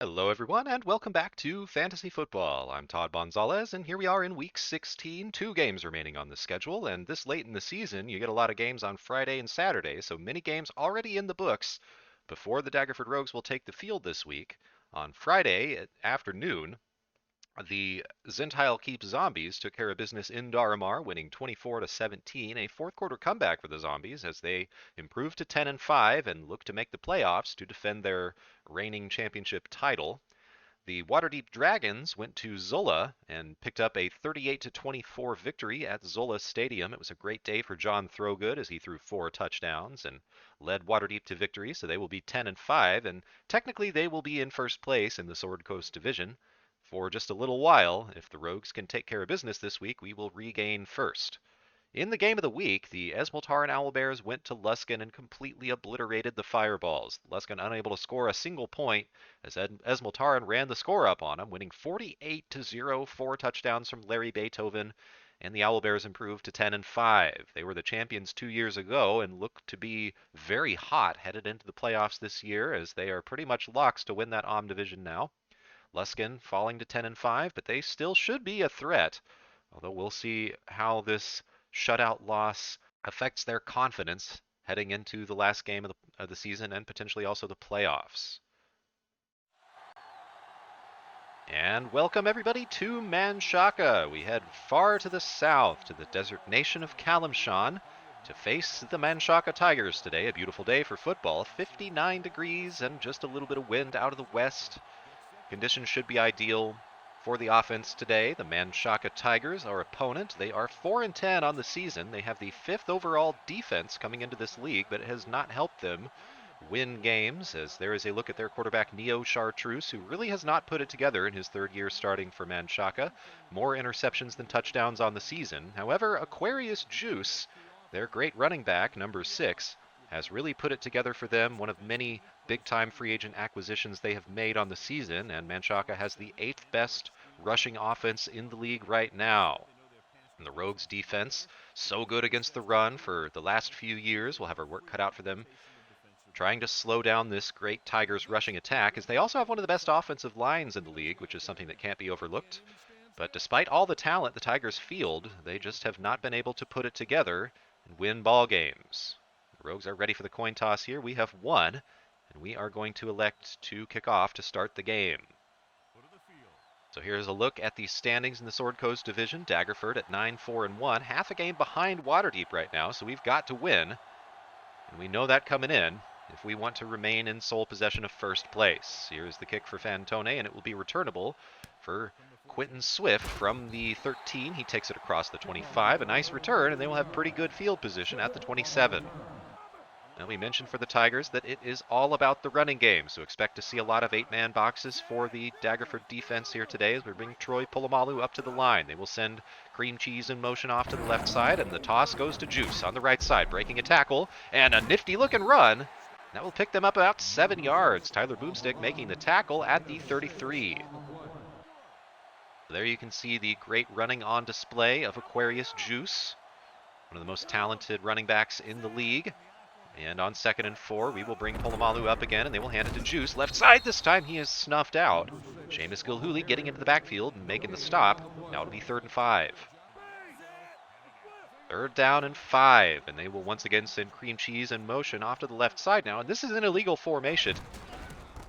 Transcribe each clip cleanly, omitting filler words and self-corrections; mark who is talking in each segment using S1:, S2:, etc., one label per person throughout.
S1: Hello, everyone, and welcome back to Fantasy Football. I'm Todd Gonzalez, and here we are in Week 16. 2 games remaining on the schedule, and this late in the season, you get a lot of games on Friday and Saturday, so many games already in the books before the Daggerford Rogues will take the field this week. On Friday at afternoon, the Zentile Keep Zombies took care of business in Daramar, winning 24-17, a fourth quarter comeback for the Zombies as they improved to 10-5 and look to make the playoffs to defend their reigning championship title. The Waterdeep Dragons went to Zola and picked up a 38-24 victory at Zola Stadium. It was a great day for John Throgood as he threw 4 touchdowns and led Waterdeep to victory, so they will be 10-5, and technically they will be in first place in the Sword Coast Division for just a little while. If the Rogues can take care of business this week, we will regain first. In the game of the week, the Esmaltar and Owlbears went to Luskan and completely obliterated the Fireballs. Luskan unable to score a single point as Esmaltaran ran the score up on them, winning 48-0, 4 touchdowns from Larry Beethoven, and the Owlbears improved to 10-5. They were the champions 2 years ago and look to be very hot headed into the playoffs this year as they are pretty much locks to win that OM division now. Luskan falling to 10-5, but they still should be a threat. Although we'll see how this shutout loss affects their confidence heading into the last game of the season and potentially also the playoffs. And welcome everybody to Manshaka. We head far to the south to the desert nation of Kalimshan to face the Manshaka Tigers today. A beautiful day for football, 59 degrees and just a little bit of wind out of the west. Conditions should be ideal for the offense today. The Manshaka Tigers, our opponent, they are 4-10 on the season. They have the 5th overall defense coming into this league, but it has not helped them win games, as there is a look at their quarterback Neo Chartreuse, who really has not put it together in his 3rd year starting for Manshaka. More interceptions than touchdowns on the season. However, Aquarius Juice, their great running back, number 6, has really put it together for them, one of many big-time free agent acquisitions they have made on the season, and Manshaka has the 8th best rushing offense in the league right now. And the Rogues defense, so good against the run for the last few years, will have our work cut out for them trying to slow down this great Tigers rushing attack, as they also have one of the best offensive lines in the league, which is something that can't be overlooked. But despite all the talent the Tigers field, they just have not been able to put it together and win ball games. The Rogues are ready for the coin toss here. We have won, and we are going to elect to kick off to start the game. So here's a look at the standings in the Sword Coast Division. Daggerford at 9-4-1, half a game behind Waterdeep right now, so we've got to win. And we know that coming in if we want to remain in sole possession of first place. Here's the kick for Fantone, and it will be returnable for Quentin Swift from the 13. He takes it across the 25. A nice return, and they will have pretty good field position at the 27. Now, we mentioned for the Tigers that it is all about the running game, so expect to see a lot of 8-man boxes for the Daggerford defense here today as we bring Troy Polamalu up to the line. They will send Cream Cheese in motion off to the left side, and the toss goes to Juice on the right side, breaking a tackle, and a nifty-looking run. That will pick them up about 7 yards. Tyler Boomstick making the tackle at the 33. There you can see the great running on display of Aquarius Juice, one of the most talented running backs in the league. And on 2nd and 4, we will bring Polamalu up again, and they will hand it to Juice. Left side this time, he is snuffed out. Seamus Gilhooly getting into the backfield and making the stop. Now it'll be 3rd and 5. 3rd down and 5, and they will once again send Cream Cheese in motion off to the left side now. And this is an illegal formation,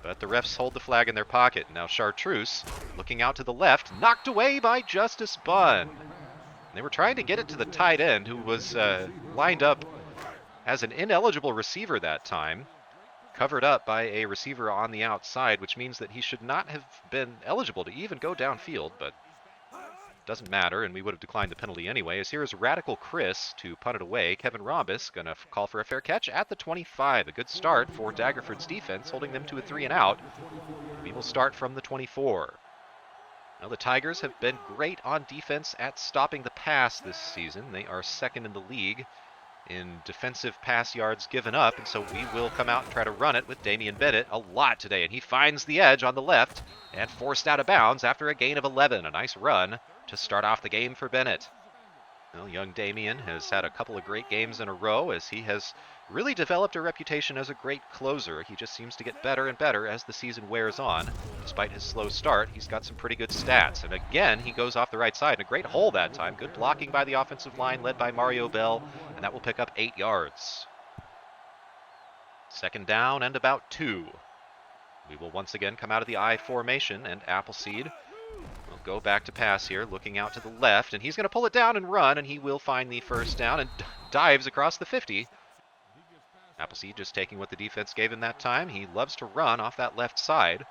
S1: but the refs hold the flag in their pocket. Now Chartreuse, looking out to the left, knocked away by Justice Bunn. They were trying to get it to the tight end, who was lined up as an ineligible receiver that time, covered up by a receiver on the outside, which means that he should not have been eligible to even go downfield, but doesn't matter, and we would have declined the penalty anyway, as here is Radical Chris to punt it away. Kevin Rhombus going to call for a fair catch at the 25. A good start for Daggerford's defense, holding them to a 3-and-out. We will start from the 24. Now, the Tigers have been great on defense at stopping the pass this season. They are 2nd in the league in defensive pass yards given up, and so we will come out and try to run it with Damian Bennett a lot today, and he finds the edge on the left and forced out of bounds after a gain of 11. A nice run to start off the game for Bennett. Well, young Damian has had a couple of great games in a row as he has really developed a reputation as a great closer. He just seems to get better and better as the season wears on. Despite his slow start, he's got some pretty good stats. And again, he goes off the right side. And a great hole that time. Good blocking by the offensive line led by Mario Bell. And that will pick up 8 yards. Second down and about 2. We will once again come out of the I formation, and Appleseed will go back to pass here, looking out to the left, and he's going to pull it down and run, and he will find the first down and dives across the 50. Appleseed just taking what the defense gave him that time. He loves to run off that left side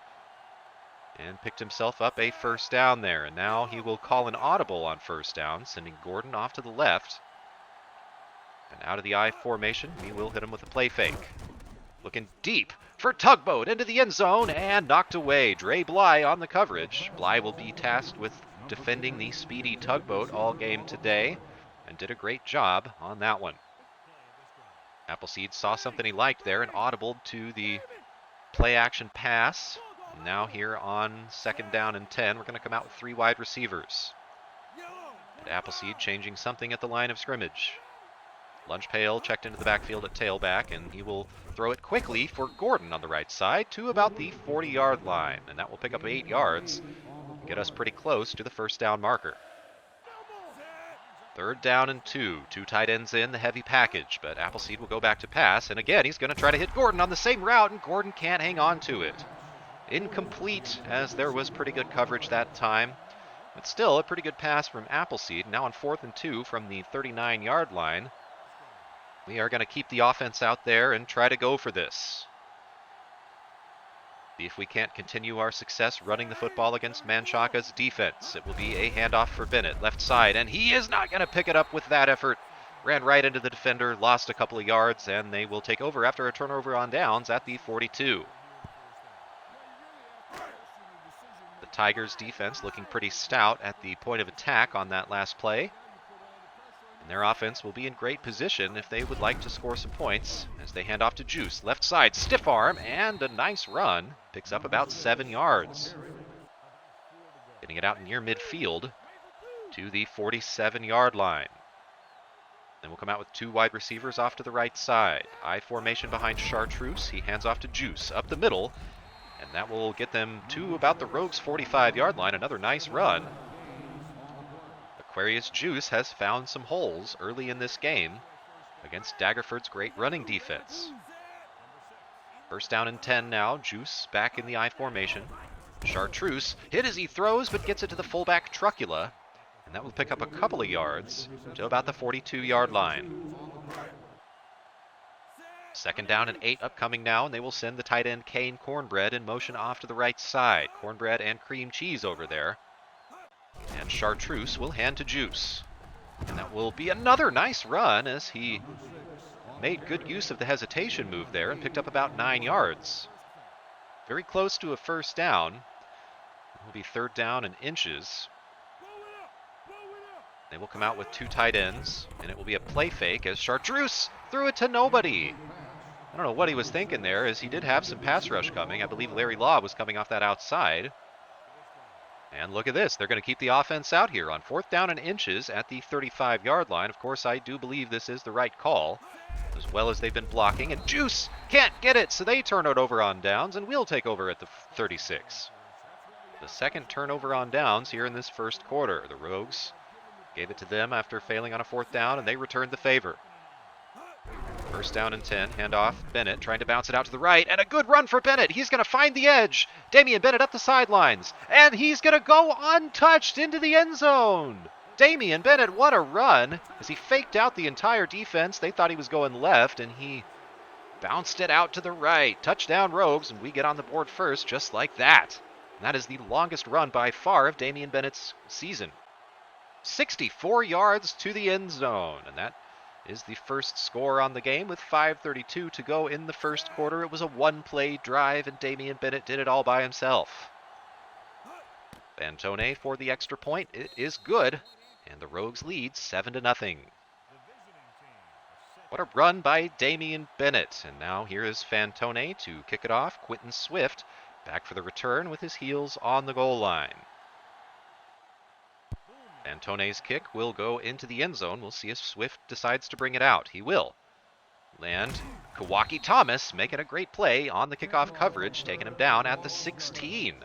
S1: and picked himself up a first down there, and now he will call an audible on first down, sending Gordon off to the left. And out of the I formation, we will hit him with a play fake. Looking deep for Tugboat into the end zone and knocked away. Dre Bly on the coverage. Bly will be tasked with defending the speedy Tugboat all game today and did a great job on that one. Appleseed saw something he liked there and audibled to the play action pass. And now here on second down and 10, we're going to come out with 3 wide receivers. And Appleseed changing something at the line of scrimmage. Lunch Pail checked into the backfield at tailback, and he will throw it quickly for Gordon on the right side to about the 40-yard line. And that will pick up 8 yards and get us pretty close to the first down marker. Third down and 2. 2 tight ends in the heavy package, but Appleseed will go back to pass. And again, he's going to try to hit Gordon on the same route, and Gordon can't hang on to it. Incomplete, as there was pretty good coverage that time. But still, a pretty good pass from Appleseed. Now on 4th and 2 from the 39-yard line. We are going to keep the offense out there and try to go for this. See if we can't continue our success running the football against Menchaca's defense. It will be a handoff for Bennett, left side, and he is not going to pick it up with that effort. Ran right into the defender, lost a couple of yards, and they will take over after a turnover on downs at the 42. The Tigers defense looking pretty stout at the point of attack on that last play. And their offense will be in great position if they would like to score some points as they hand off to Juice. Left side, stiff arm, and a nice run. Picks up about 7 yards. Getting it out near midfield to the 47-yard line. Then we'll come out with 2 wide receivers off to the right side. I formation behind Chartreuse. He hands off to Juice up the middle, and that will get them to about the Rogues' 45-yard line. Another nice run. Aquarius Juice has found some holes early in this game against Daggerford's great running defense. First down and 10 now. Juice back in the I formation. Chartreuse hit as he throws, but gets it to the fullback Trucula. And that will pick up a couple of yards to about the 42-yard line. Second down and 8 upcoming now, and they will send the tight end Kane Cornbread in motion off to the right side. Cornbread and cream cheese over there. And Chartreuse will hand to Juice. And that will be another nice run as he made good use of the hesitation move there and picked up about 9 yards. Very close to a first down. It will be third down and inches. They will come out with 2 tight ends, and it will be a play fake as Chartreuse threw it to nobody. I don't know what he was thinking there, as he did have some pass rush coming. I believe Larry Law was coming off that outside. And look at this. They're going to keep the offense out here on 4th down and inches at the 35-yard line. Of course, I do believe this is the right call, as well as they've been blocking. And Juice can't get it, so they turn it over on downs, and we'll take over at the 36. The second turnover on downs here in this first quarter. The Rogues gave it to them after failing on a 4th down, and they returned the favor. First down and 10, handoff. Bennett trying to bounce it out to the right, and a good run for Bennett. He's going to find the edge. Damian Bennett up the sidelines, and he's going to go untouched into the end zone. Damian Bennett, what a run, as he faked out the entire defense. They thought he was going left, and he bounced it out to the right. Touchdown Rogues, and we get on the board first just like that. And that is the longest run by far of Damian Bennett's season. 64 yards to the end zone, and that is the first score on the game with 5:32 to go in the first quarter. It was a 1-play drive, and Damian Bennett did it all by himself. Fantone for the extra point. It is good, and the Rogues lead 7-0. What a run by Damian Bennett. And now here is Fantone to kick it off. Quentin Swift back for the return with his heels on the goal line. Fantone's kick will go into the end zone. We'll see if Swift decides to bring it out. He will. And Kawaki Thomas making a great play on the kickoff coverage, taking him down at the 16.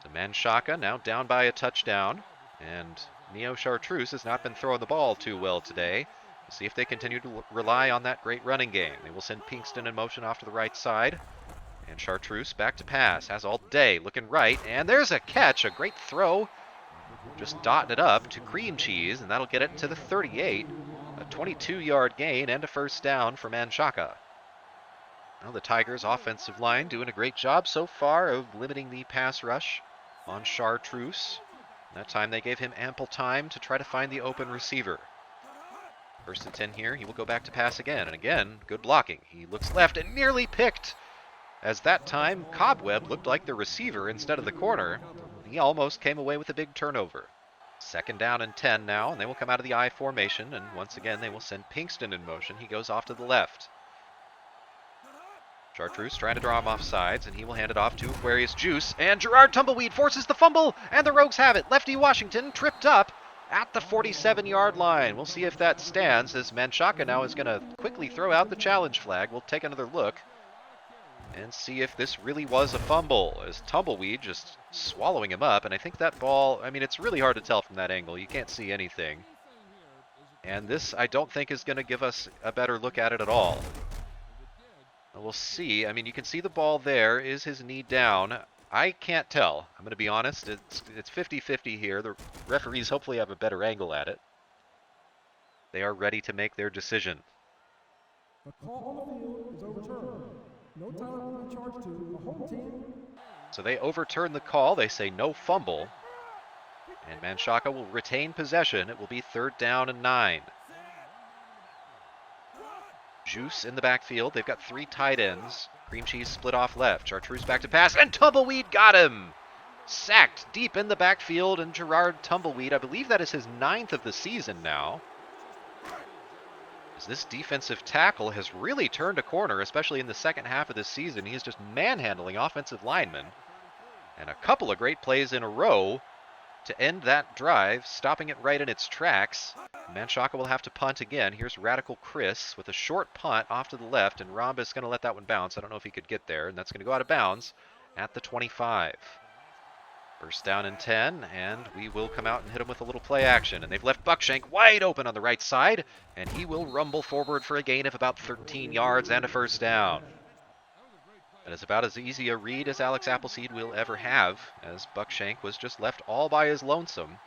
S1: So Menchaca now down by a touchdown, and Neo Chartreuse has not been throwing the ball too well today. We'll see if they continue to rely on that great running game. They will send Pinkston in motion off to the right side. And Chartreuse back to pass. Has all day, looking right. And there's a catch, a great throw. Just dotting it up to Cream Cheese, and that'll get it to the 38. A 22-yard gain and a first down for Menchaca. Well, the Tigers' offensive line doing a great job so far of limiting the pass rush on Chartreuse. That time they gave him ample time to try to find the open receiver. First and 10 here, he will go back to pass again. And again, good blocking. He looks left and nearly picked. As that time, Cobweb looked like the receiver instead of the corner. He almost came away with a big turnover. Second down and 10 now, and they will come out of the I formation. And once again, they will send Pinkston in motion. He goes off to the left. Chartreuse trying to draw him off sides, and he will hand it off to Aquarius Juice. And Gerard Tumbleweed forces the fumble, and the Rogues have it. Lefty Washington tripped up at the 47-yard line. We'll see if that stands, as Menchaca now is going to quickly throw out the challenge flag. We'll take another look and see if this really was a fumble, as Tumbleweed just swallowing him up. And I think that ball, I mean, it's really hard to tell from that angle. You can't see anything. And this, I don't think, is going to give us a better look at it at all. We'll see. I mean, you can see the ball there. Is his knee down? I can't tell. I'm going to be honest. It's 50-50 here. The referees hopefully have a better angle at it. They are ready to make their decision.
S2: The call on the field is overturned. No time will be charged to the home team.
S1: So they overturn the call. They say no fumble. And Menchaca will retain possession. It will be 3rd down and 9. Juice in the backfield. They've got 3 tight ends. Cream Cheese split off left. Chartreuse back to pass, and Tumbleweed got him! Sacked deep in the backfield, and Gerard Tumbleweed, I believe that is his 9th of the season now. As this defensive tackle has really turned a corner, especially in the second half of this season. He is just manhandling offensive linemen. And a couple of great plays in a row to end that drive, stopping it right in its tracks. Menchaca will have to punt again. Here's Radical Chris with a short punt off to the left, and Rhombus going to let that one bounce. I don't know if he could get there, and that's going to go out of bounds at the 25. First down and 10, and we will come out and hit him with a little play action. And they've left Buckshank wide open on the right side, and he will rumble forward for a gain of about 13 yards and a first down. And it's about as easy a read as Alex Appleseed will ever have, as Buckshank was just left all by his lonesome.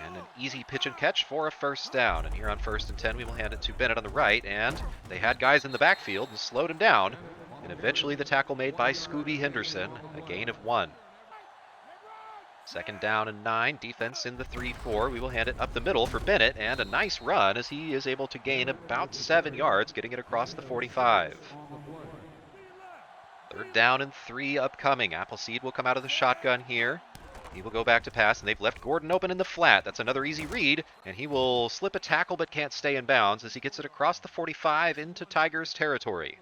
S1: And an easy pitch and catch for a first down. And here on 1st and 10, we will hand it to Bennett on the right. And they had guys in the backfield and slowed him down. And eventually the tackle made by Scooby Henderson, a gain of 1. Second down and 9, defense in the 3-4. We will hand it up the middle for Bennett, and a nice run as he is able to gain about 7 yards, getting it across the 45. 3rd down and 3 upcoming. Appleseed will come out of the shotgun here. He will go back to pass, and they've left Gordon open in the flat. That's another easy read, and he will slip a tackle but can't stay in bounds as he gets it across the 45 into Tigers territory.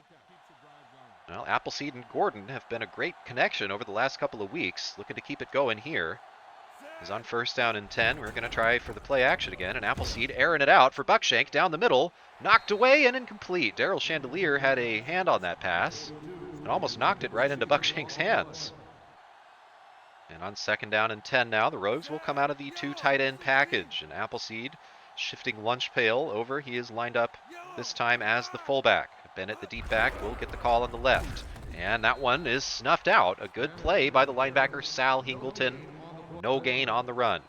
S1: Well, Appleseed and Gordon have been a great connection over the last couple of weeks, looking to keep it going here. He's on 1st down and 10. We're going to try for the play action again, and Appleseed airing it out for Buckshank down the middle. Knocked away and incomplete. Daryl Chandelier had a hand on that pass and almost knocked it right into Buckshank's hands. And on 2nd down and 10 now, the Rogues will come out of the 2 tight end package, and Appleseed shifting lunch pail over. He is lined up this time as the fullback. Bennett, the deep back, will get the call on the left. And that one is snuffed out. A good play by the linebacker, Sal Hingleton. No gain on the run.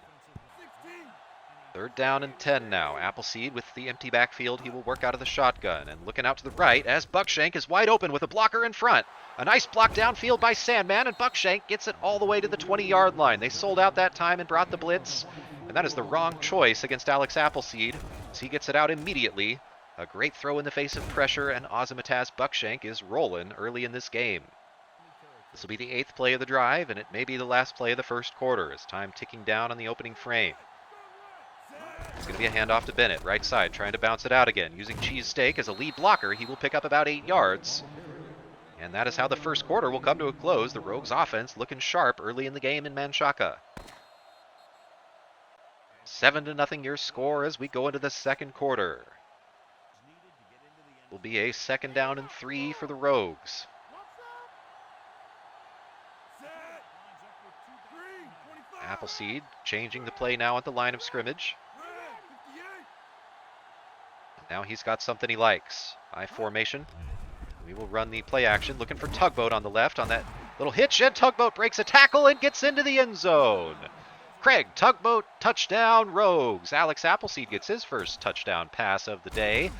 S1: 3rd down and 10 now. Appleseed with the empty backfield. He will work out of the shotgun. And looking out to the right as Buckshank is wide open with a blocker in front. A nice block downfield by Sandman, and Buckshank gets it all the way to the 20-yard line. They sold out that time and brought the blitz. And that is the wrong choice against Alex Appleseed, as he gets it out immediately. A great throw in the face of pressure, and Ozymandias Buckshank is rolling early in this game. This will be the 8th play of the drive, and it may be the last play of the first quarter, as time ticking down on the opening frame. It's going to be a handoff to Bennett, right side, trying to bounce it out again. Using Cheesesteak as a lead blocker, he will pick up about 8 yards. And that is how the first quarter will come to a close. The Rogues offense looking sharp early in the game in Menchaca. 7-0 your score as we go into the second quarter. will be a 2nd down and 3 for the Rogues. Appleseed changing the play now at the line of scrimmage. Now he's got something he likes. I formation. We will run the play action, looking for Tugboat on the left on that little hitch, and Tugboat breaks a tackle and gets into the end zone. Craig Tugboat, touchdown Rogues. Alex Appleseed gets his first touchdown pass of the day.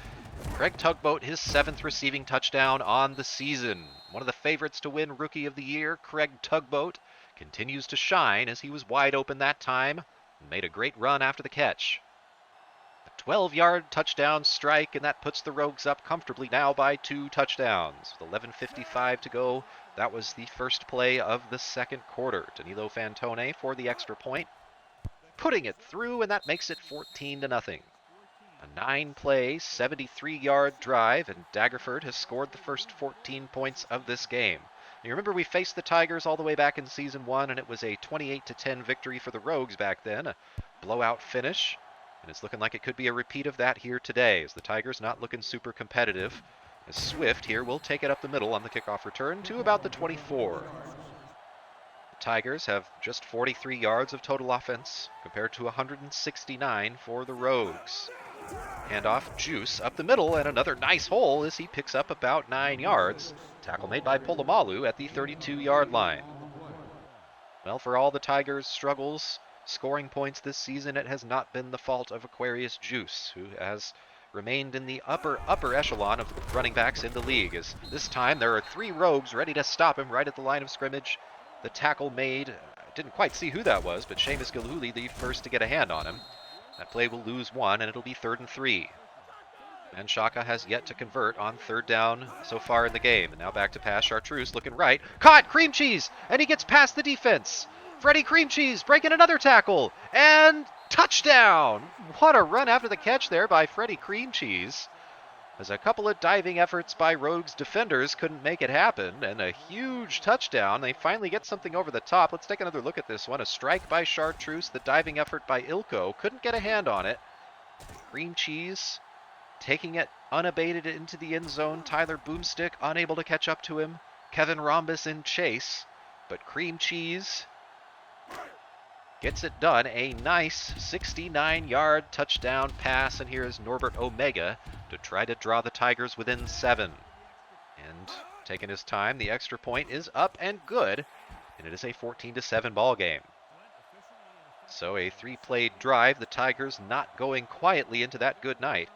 S1: Craig Tugboat, his 7th receiving touchdown on the season. One of the favorites to win Rookie of the Year, Craig Tugboat, continues to shine as he was wide open that time and made a great run after the catch. A 12-yard touchdown strike, and that puts the Rogues up comfortably now by 2 touchdowns. With 11:55 to go, that was the first play of the 2nd quarter. Danilo Fantone for the extra point, putting it through, and that makes it 14-0. A 9-play, 73-yard drive, and Daggerford has scored the first 14 points of this game. You remember we faced the Tigers all the way back in Season 1, and it was a 28-10 victory for the Rogues back then, a blowout finish, and it's looking like it could be a repeat of that here today, as the Tigers not looking super competitive, as Swift here will take it up the middle on the kickoff return to about the 24. The Tigers have just 43 yards of total offense, compared to 169 for the Rogues. Handoff, Juice up the middle, and another nice hole as he picks up about 9 yards. Tackle made by Polamalu at the 32-yard line. Well, for all the Tigers' struggles scoring points this season, it has not been the fault of Aquarius Juice, who has remained in the upper echelon of running backs in the league, as this time there are 3 Rogues ready to stop him right at the line of scrimmage. The tackle made, didn't quite see who that was, but Seamus Gilhooly the first to get a hand on him. That play will lose 1, and it'll be 3rd and 3. Menchaca has yet to convert on 3rd down so far in the game. And now back to pass. Chartreuse looking right. Caught! Cream Cheese! And he gets past the defense. Freddie Cream Cheese breaking another tackle. And touchdown! What a run after the catch there by Freddie Cream Cheese. As a couple of diving efforts by Rogues defenders couldn't make it happen. And a huge touchdown. They finally get something over the top. Let's take another look at this one. A strike by Chartreuse. The diving effort by Ilko. Couldn't get a hand on it. Cream Cheese taking it unabated into the end zone. Tyler Boomstick unable to catch up to him. Kevin Rhombus in chase. But Cream Cheese gets it done. A nice 69-yard touchdown pass. And here is Norbert Omega to try to draw the Tigers within 7. And taking his time, the extra point is up and good. And it is a 14-7 ball game. So a 3-play drive. The Tigers not going quietly into that good night.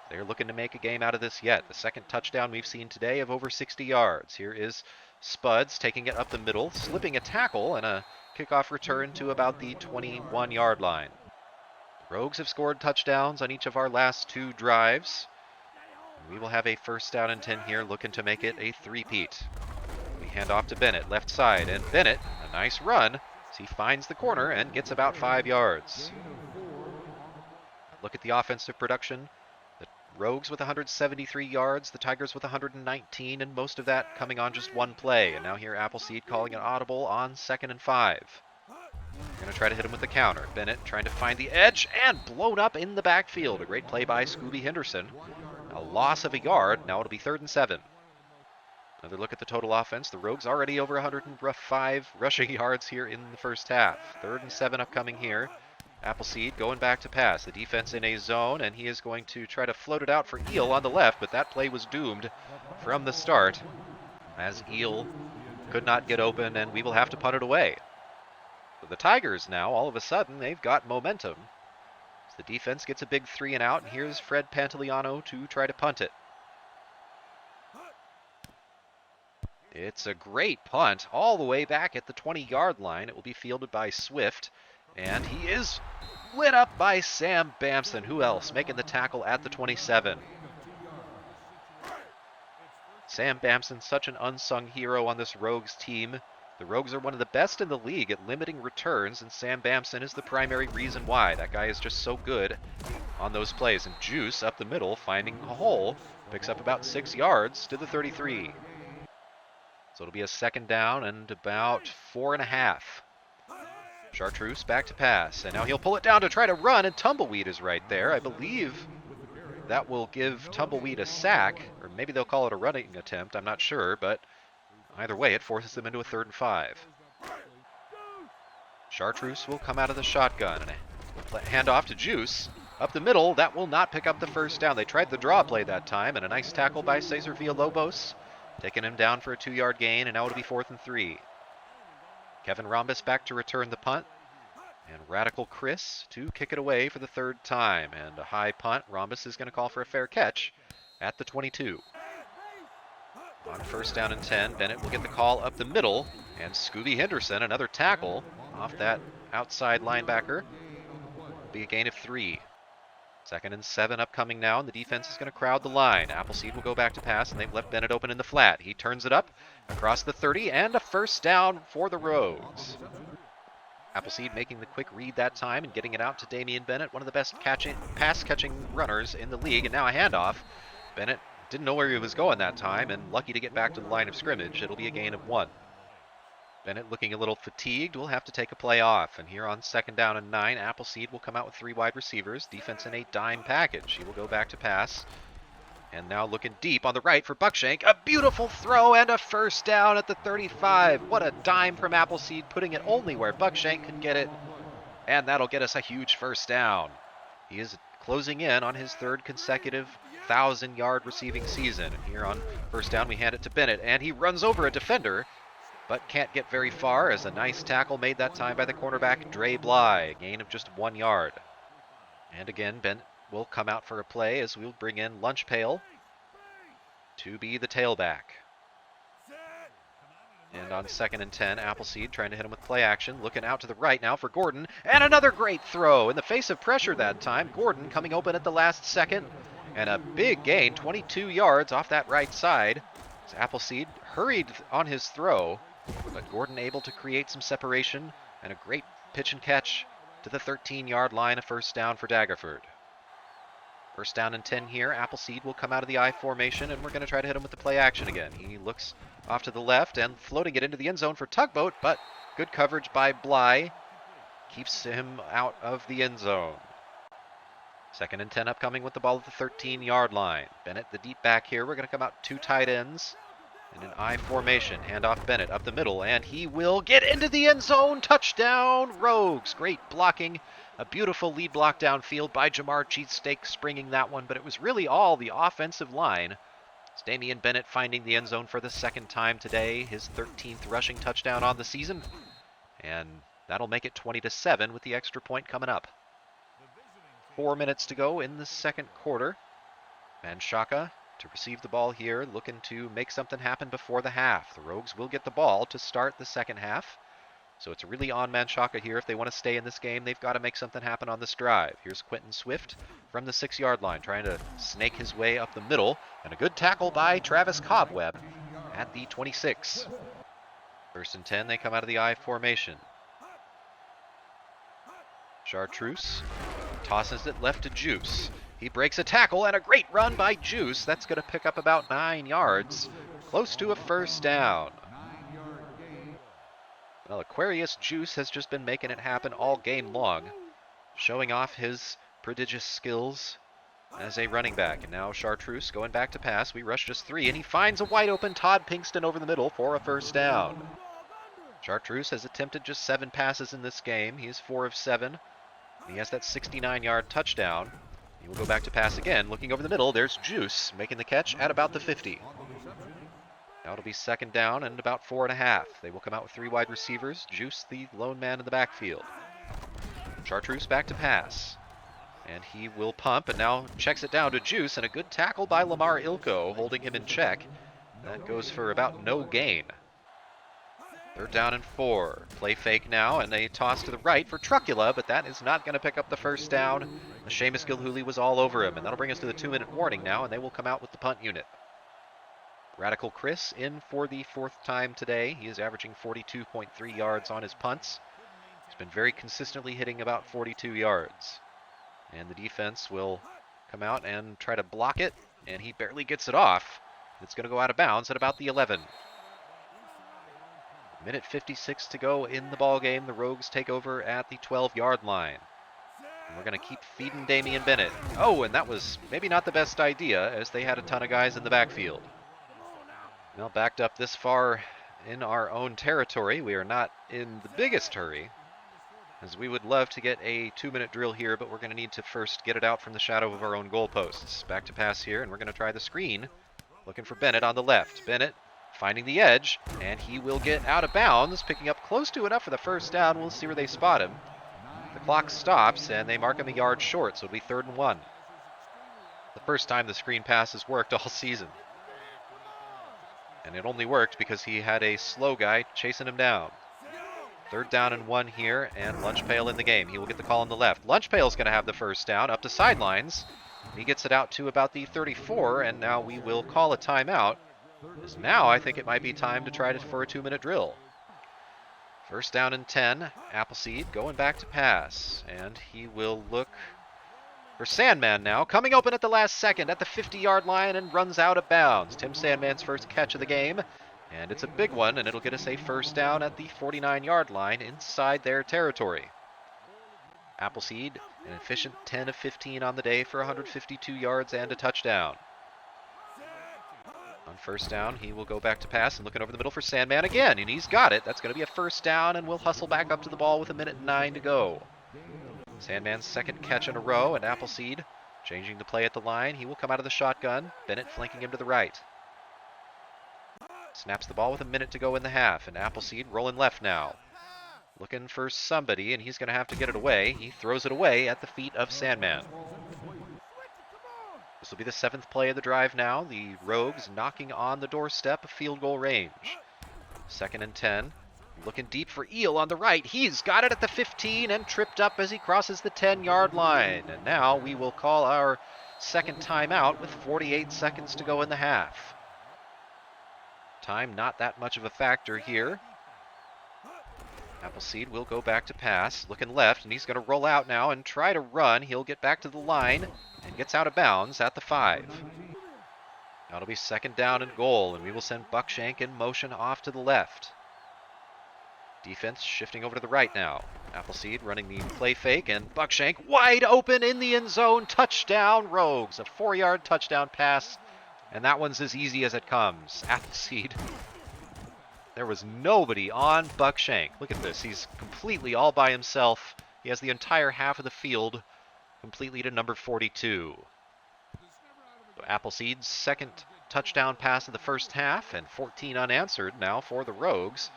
S1: They're looking to make a game out of this yet. The 2nd touchdown we've seen today of over 60 yards. Here is Spuds taking it up the middle, slipping a tackle, and a kickoff return to about the 21-yard line. The Rogues have scored touchdowns on each of our last 2 drives. We will have a 1st down and 10 here, looking to make it a 3-peat. We hand off to Bennett, left side, and Bennett, a nice run as he finds the corner and gets about 5 yards. Look at the offensive production. Rogues with 173 yards, the Tigers with 119, and most of that coming on just 1 play. And now here Appleseed calling an audible on 2nd and 5. We're going to try to hit him with the counter. Bennett trying to find the edge and blown up in the backfield. A great play by Scooby Henderson. A loss of a yard. Now it'll be 3rd and 7. Another look at the total offense. The Rogues already over 105 rushing yards here in the first half. 3rd and 7 upcoming here. Appleseed going back to pass. The defense in a zone, and he is going to try to float it out for Eel on the left, but that play was doomed from the start as Eel could not get open, and we will have to punt it away. So the Tigers now, all of a sudden, they've got momentum. As the defense gets a big 3 and out, and here's Fred Pantoliano to try to punt it. It's a great punt all the way back at the 20-yard line. It will be fielded by Swift. And he is lit up by Sam Bamson. Who else? Making the tackle at the 27. Sam Bamson, such an unsung hero on this Rogues team. The Rogues are one of the best in the league at limiting returns, and Sam Bamson is the primary reason why. That guy is just so good on those plays. And Juice up the middle, finding a hole, picks up about 6 yards to the 33. So it'll be a 2nd down and about 4.5. Chartreuse back to pass, and now he'll pull it down to try to run, and Tumbleweed is right there. I believe that will give Tumbleweed a sack, or maybe they'll call it a running attempt, I'm not sure, but either way, it forces them into a 3rd and 5. Chartreuse will come out of the shotgun and hand off to Juice. Up the middle, that will not pick up the first down. They tried the draw play that time, and a nice tackle by Cesar Villalobos, taking him down for a 2-yard gain, and now it'll be 4th and 3. Kevin Rhombus back to return the punt, and Radical Chris to kick it away for the 3rd time. And a high punt. Rhombus is going to call for a fair catch at the 22. On 1st down and 10, Bennett will get the call up the middle, and Scooby Henderson, another tackle off that outside linebacker. Will be a gain of 3. 2nd and 7 upcoming now, and the defense is going to crowd the line. Appleseed will go back to pass, and they've left Bennett open in the flat. He turns it up across the 30, and a 1st down for the Rogues. Appleseed making the quick read that time and getting it out to Damian Bennett, one of the best pass-catching runners in the league, and now a handoff. Bennett didn't know where he was going that time, and lucky to get back to the line of scrimmage. It'll be a gain of 1. Bennett looking a little fatigued, will have to take a play off. And here on 2nd down and 9, Appleseed will come out with 3 wide receivers. Defense in a dime package. He will go back to pass. And now looking deep on the right for Buckshank. A beautiful throw and a 1st down at the 35. What a dime from Appleseed, putting it only where Buckshank can get it. And that'll get us a huge 1st down. He is closing in on his 3rd consecutive 1,000-yard receiving season. And here on 1st down, we hand it to Bennett. And he runs over a defender, but can't get very far, as a nice tackle made that time by the cornerback, Dre Bly. A gain of just 1 yard. And again, Bennett will come out for a play as we'll bring in Lunch Pail to be the tailback. And on 2nd and 10, Appleseed trying to hit him with play action. Looking out to the right now for Gordon. And another great throw in the face of pressure that time. Gordon coming open at the last second. And a big gain, 22 yards off that right side. As Appleseed hurried on his throw, but Gordon able to create some separation. And a great pitch and catch to the 13-yard line, a 1st down for Daggerford. 1st down and 10 here. Appleseed will come out of the I formation, and we're going to try to hit him with the play action again. He looks off to the left and floating it into the end zone for Tugboat, but good coverage by Bly keeps him out of the end zone. 2nd and 10 upcoming with the ball at the 13-yard line. Bennett, the deep back here. We're going to come out 2 tight ends in an I formation. Handoff Bennett up the middle, and he will get into the end zone. Touchdown, Rogues. Great blocking. A beautiful lead block downfield by Jamar Cheesesteak, springing that one, but it was really all the offensive line. It's Damian Bennett finding the end zone for the 2nd time today, his 13th rushing touchdown on the season, and that'll make it 20-7 with the extra point coming up. 4 minutes to go in the 2nd quarter. Manshaka to receive the ball here, looking to make something happen before the half. The Rogues will get the ball to start the 2nd half. So it's really on Manshaka here. If they want to stay in this game, they've got to make something happen on this drive. Here's Quentin Swift from the 6-yard line, trying to snake his way up the middle. And a good tackle by Travis Cobweb at the 26. 1st and 10, they come out of the I formation. Chartreuse tosses it left to Juice. He breaks a tackle, and a great run by Juice. That's going to pick up about 9 yards, close to a 1st down. Well, Aquarius Juice has just been making it happen all game long, showing off his prodigious skills as a running back. And now Chartreuse going back to pass. We rush just 3, and he finds a wide open Todd Pinkston over the middle for a 1st down. Chartreuse has attempted just 7 passes in this game. He is 4 of 7. He has that 69-yard touchdown. He will go back to pass again. Looking over the middle, there's Juice making the catch at about the 50. Now it'll be 2nd down and about 4.5. They will come out with 3 wide receivers. Juice, the lone man in the backfield. Chartreuse back to pass. And he will pump and now checks it down to Juice. And a good tackle by Lamar Ilko, holding him in check. That goes for about no gain. 3rd down and 4. Play fake now, and they toss to the right for Trucula, but that is not going to pick up the 1st down. Seamus Gilhooly was all over him, and that'll bring us to the 2-minute warning now, and they will come out with the punt unit. Radical Chris in for the 4th time today. He is averaging 42.3 yards on his punts. He's been very consistently hitting about 42 yards. And the defense will come out and try to block it, and he barely gets it off. It's going to go out of bounds at about the 11. Minute 56 to go in the ball game. The Rogues take over at the 12-yard line. We're going to keep feeding Damian Bennett. Oh, and that was maybe not the best idea, as they had a ton of guys in the backfield. Well, backed up this far in our own territory, we are not in the biggest hurry, as we would love to get a 2-minute drill here, but we're going to need to first get it out from the shadow of our own goalposts. Back to pass here, and we're going to try the screen. Looking for Bennett on the left. Bennett finding the edge, and he will get out of bounds, picking up close to enough for the first down. We'll see where they spot him. The clock stops, and they mark him a yard short, so it'll be 3rd and 1. The first time the screen pass has worked all season. And it only worked because he had a slow guy chasing him down. 3rd down and 1 here, and Lunch Pail in the game. He will get the call on the left. Lunch Pail's going to have the first down, up to sidelines. He gets it out to about the 34, and now we will call a timeout. Because now I think it might be time to try for a 2-minute drill. 1st down and 10. Appleseed going back to pass, and he will look for Sandman now, coming open at the last second at the 50-yard line and runs out of bounds. Tim Sandman's first catch of the game, and it's a big one, and it'll get us a 1st down at the 49-yard line inside their territory. Appleseed, an efficient 10 of 15 on the day for 152 yards and a touchdown. On 1st down, he will go back to pass and looking over the middle for Sandman again, and he's got it. That's going to be a 1st down, and we'll hustle back up to the ball with 1:09 to go. Sandman's 2nd catch in a row, and Appleseed changing the play at the line. He will come out of the shotgun. Bennett flanking him to the right. Snaps the ball with 1 minute to go in the half, and Appleseed rolling left now. Looking for somebody, and he's going to have to get it away. He throws it away at the feet of Sandman. This will be the 7th play of the drive now. The Rogues knocking on the doorstep of field goal range. 2nd and 10. Looking deep for Eel on the right. He's got it at the 15 and tripped up as he crosses the 10-yard line. And now we will call our 2nd timeout with 48 seconds to go in the half. Time not that much of a factor here. Appleseed will go back to pass, looking left, and he's going to roll out now and try to run. He'll get back to the line and gets out of bounds at the 5. That'll be 2nd down and goal, and we will send Buckshank in motion off to the left. Defense shifting over to the right now. Appleseed running the play fake, and Buckshank wide open in the end zone. Touchdown, Rogues. A 4-yard touchdown pass, and that one's as easy as it comes. Appleseed. There was nobody on Buckshank. Look at this. He's completely all by himself. He has the entire half of the field completely to number 42. So Appleseed's 2nd touchdown pass of the first half, and 14 unanswered now for the Rogues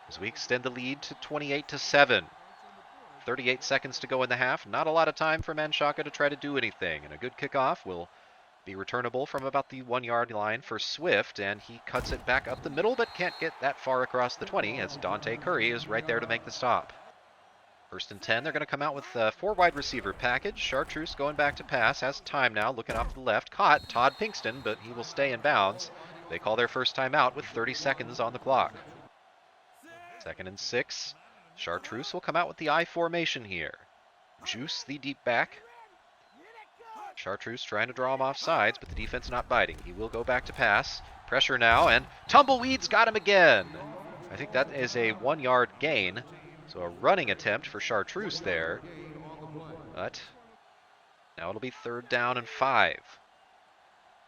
S1: as we extend the lead to 28-7. 38 seconds to go in the half. Not a lot of time for Manshaka to try to do anything, and a good kickoff will be returnable from about the 1-yard line for Swift, and he cuts it back up the middle but can't get that far across the 20 as Dante Curry is right there to make the stop. 1st and 10, they're going to come out with a 4-wide receiver package. Chartreuse going back to pass, has time now, looking off to the left. Caught Todd Pinkston, but he will stay in bounds. They call their first timeout with 30 seconds on the clock. 2nd and 6. Chartreuse will come out with the I formation here. Juice the deep back. Chartreuse trying to draw him off sides, but the defense not biting. He will go back to pass. Pressure now, and Tumbleweeds got him again. I think that is a 1-yard gain. So a running attempt for Chartreuse there. But now it'll be 3rd down and 5.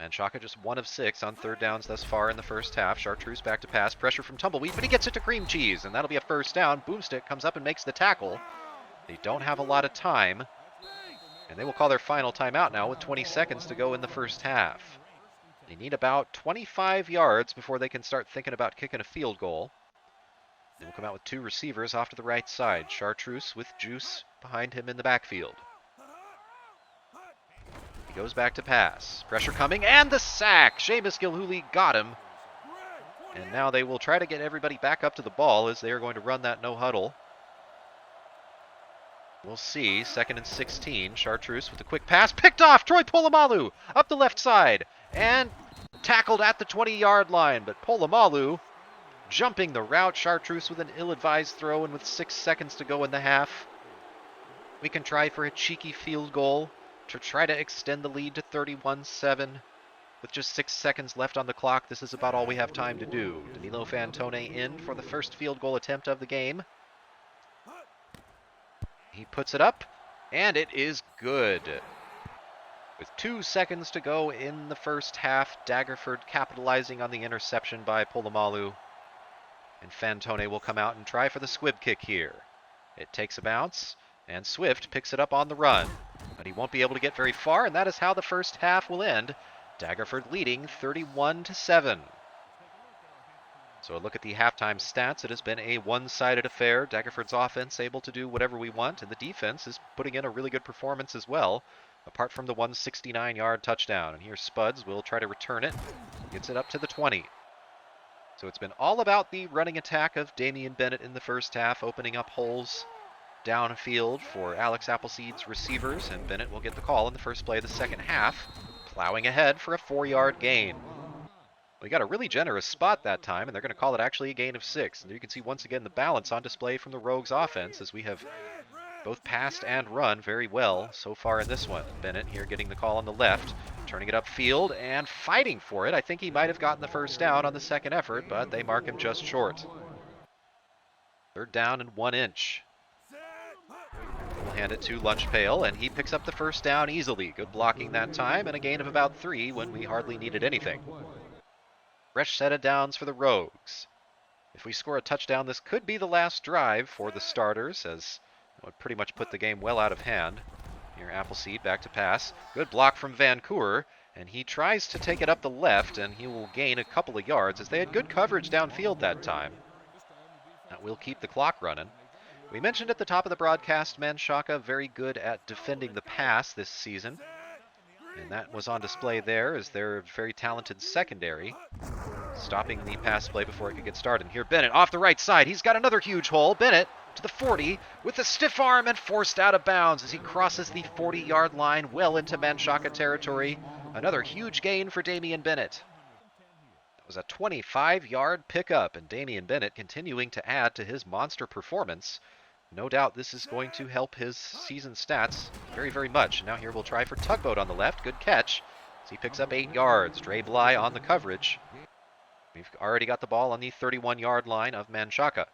S1: Manshaka just 1 of 6 on 3rd downs thus far in the first half. Chartreuse back to pass. Pressure from Tumbleweed, but he gets it to Cream Cheese, and that'll be a 1st down. Boomstick comes up and makes the tackle. They don't have a lot of time, and they will call their final timeout now with 20 seconds to go in the first half. They need about 25 yards before they can start thinking about kicking a field goal. They will come out with 2 receivers off to the right side. Chartreuse with Juice behind him in the backfield. He goes back to pass. Pressure coming, and the sack! Seamus Gilhooly got him. And now they will try to get everybody back up to the ball as they are going to run that no huddle. We'll see. 2nd and 16. Chartreuse with a quick pass. Picked off! Troy Polamalu up the left side. And tackled at the 20-yard line. But Polamalu jumping the route. Chartreuse with an ill-advised throw, and with 6 seconds to go in the half, we can try for a cheeky field goal to try to extend the lead to 31-7. With just 6 seconds left on the clock, this is about all we have time to do. Danilo Fantone in for the first field goal attempt of the game. He puts it up, And it is good. With 2 seconds to go in the first half, Daggerford capitalizing on the interception by Polamalu. And Fantone will come out and try for the squib kick here. It takes a bounce, and Swift picks it up on the run. But he won't be able to get very far, and that is how the first half will end. Daggerford leading 31-7. So a look at the halftime stats. It has been a one-sided affair. Daggerford's offense able to do whatever we want, and the defense is putting in a really good performance as well, apart from the 169-yard touchdown. And here Spuds will try to return it. Gets it up to the 20. So it's been all about the running attack of Damian Bennett in the first half, opening up holes downfield for Alex Appleseed's receivers, and Bennett will get the call in the first play of the second half, plowing ahead for a 4-yard gain. We got a really generous spot that time, and they're going to call it actually a gain of 6. And you can see once again the balance on display from the Rogues offense, as we have both passed and run very well so far in this one. Bennett here getting the call on the left, turning it upfield and fighting for it. I think he might have gotten the first down on the second effort, but they mark him just short. 3rd down and 1 inch. We'll hand it to Lunchpail, and he picks up the first down easily. Good blocking that time, and a gain of about 3 when we hardly needed anything. Fresh set of downs for the Rogues. If we score a touchdown, this could be the last drive for the starters, as it would pretty much put the game well out of hand. Here Appleseed back to pass. Good block from Vancouver, and he tries to take it up the left, and he will gain a couple of yards, as they had good coverage downfield that time. That will keep the clock running. We mentioned at the top of the broadcast, Manshaka very good at defending the pass this season. And that was on display there as their very talented secondary, stopping the pass play before it could get started. Here Bennett off the right side. He's got another huge hole. Bennett to the 40 with a stiff arm and forced out of bounds as he crosses the 40-yard line well into Manshaka territory. Another huge gain for Damian Bennett. It was a 25-yard pickup, and Damian Bennett continuing to add to his monster performance. No doubt this is going to help his season stats very, very much. Now here we'll try for Tugboat on the left. Good catch as he picks up 8 yards. Dre Bly on the coverage. We've already got the ball on the 31-yard line of Manshaka.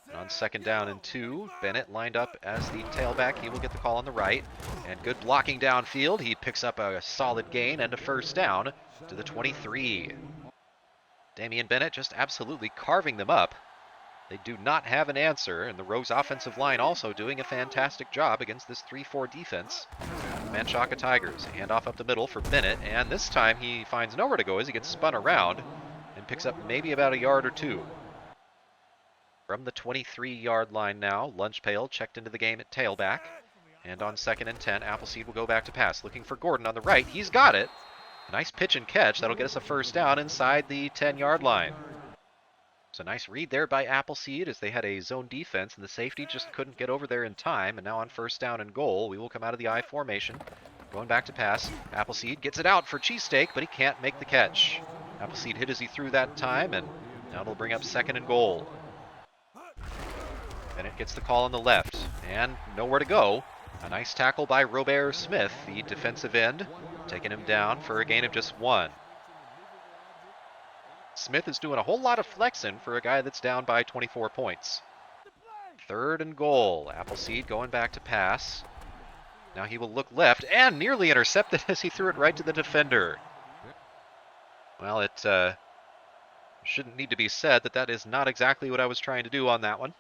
S1: And on 2nd down and 2, Bennett lined up as the tailback. He will get the call on the right. And good blocking downfield. He picks up a solid gain and a first down to the 23. Damian Bennett just absolutely carving them up. They do not have an answer, and the Rogues offensive line also doing a fantastic job against this 3-4 defense. Manshaka Tigers, a handoff up the middle for Bennett, and this time he finds nowhere to go as he gets spun around and picks up maybe about a yard or 2. From the 23-yard line now, Lunchpail checked into the game at tailback, and on 2nd and 10, Appleseed will go back to pass, looking for Gordon on the right. He's got it. A nice pitch and catch. That'll get us a first down inside the 10-yard line. It's a nice read there by Appleseed as they had a zone defense and the safety just couldn't get over there in time. And now on 1st down and goal, we will come out of the I formation. Going back to pass. Appleseed gets it out for Cheesesteak, but he can't make the catch. Appleseed hit as he threw that time, and now it'll bring up 2nd and goal. Bennett gets the call on the left, and nowhere to go. A nice tackle by Robert Smith, the defensive end, taking him down for a gain of just 1. Smith is doing a whole lot of flexing for a guy that's down by 24 points. 3rd and goal. Appleseed going back to pass. Now he will look left and nearly intercepted as he threw it right to the defender. Well, it shouldn't need to be said that that is not exactly what I was trying to do on that one.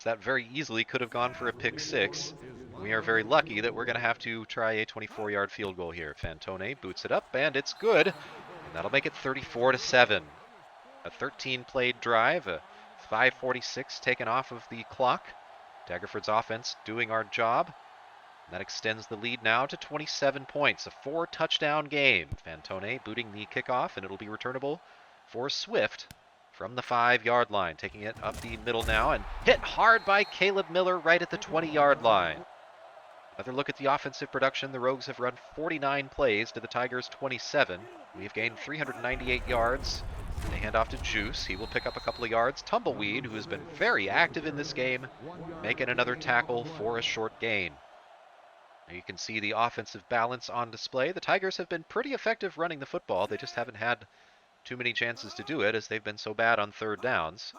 S1: That very easily could have gone for a pick 6. We are very lucky that we're going to have to try a 24-yard field goal here. Fantone boots it up, and it's good. And that'll make it 34-7. A 13-played drive, a 5:46 taken off of the clock. Daggerford's offense doing our job. And that extends the lead now to 27 points, a 4-touchdown game. Fantone booting the kickoff, and it'll be returnable for Swift from the 5-yard line, taking it up the middle now, and hit hard by Caleb Miller right at the 20-yard line. Another look at the offensive production. The Rogues have run 49 plays to the Tigers' 27. We've gained 398 yards. They hand off to Juice. He will pick up a couple of yards. Tumbleweed, who has been very active in this game, making another tackle for a short gain. Now you can see the offensive balance on display. The Tigers have been pretty effective running the football. They just haven't had too many chances to do it as they've been so bad on 3rd downs.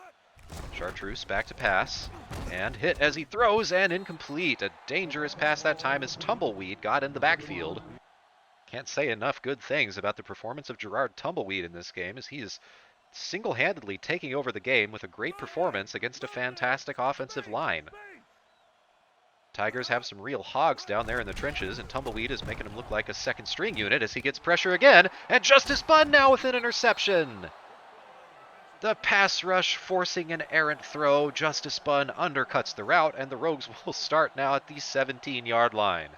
S1: Chartreuse back to pass, and hit as he throws, and incomplete. A dangerous pass that time as Tumbleweed got in the backfield. Can't say enough good things about the performance of Gerard Tumbleweed in this game, as he is single-handedly taking over the game with a great performance against a fantastic offensive line. Tigers have some real hogs down there in the trenches, and Tumbleweed is making him look like a second-string unit as he gets pressure again, and Justice Bunn now with an interception. The pass rush forcing an errant throw. Justice Bunn undercuts the route, and the Rogues will start now at the 17-yard line.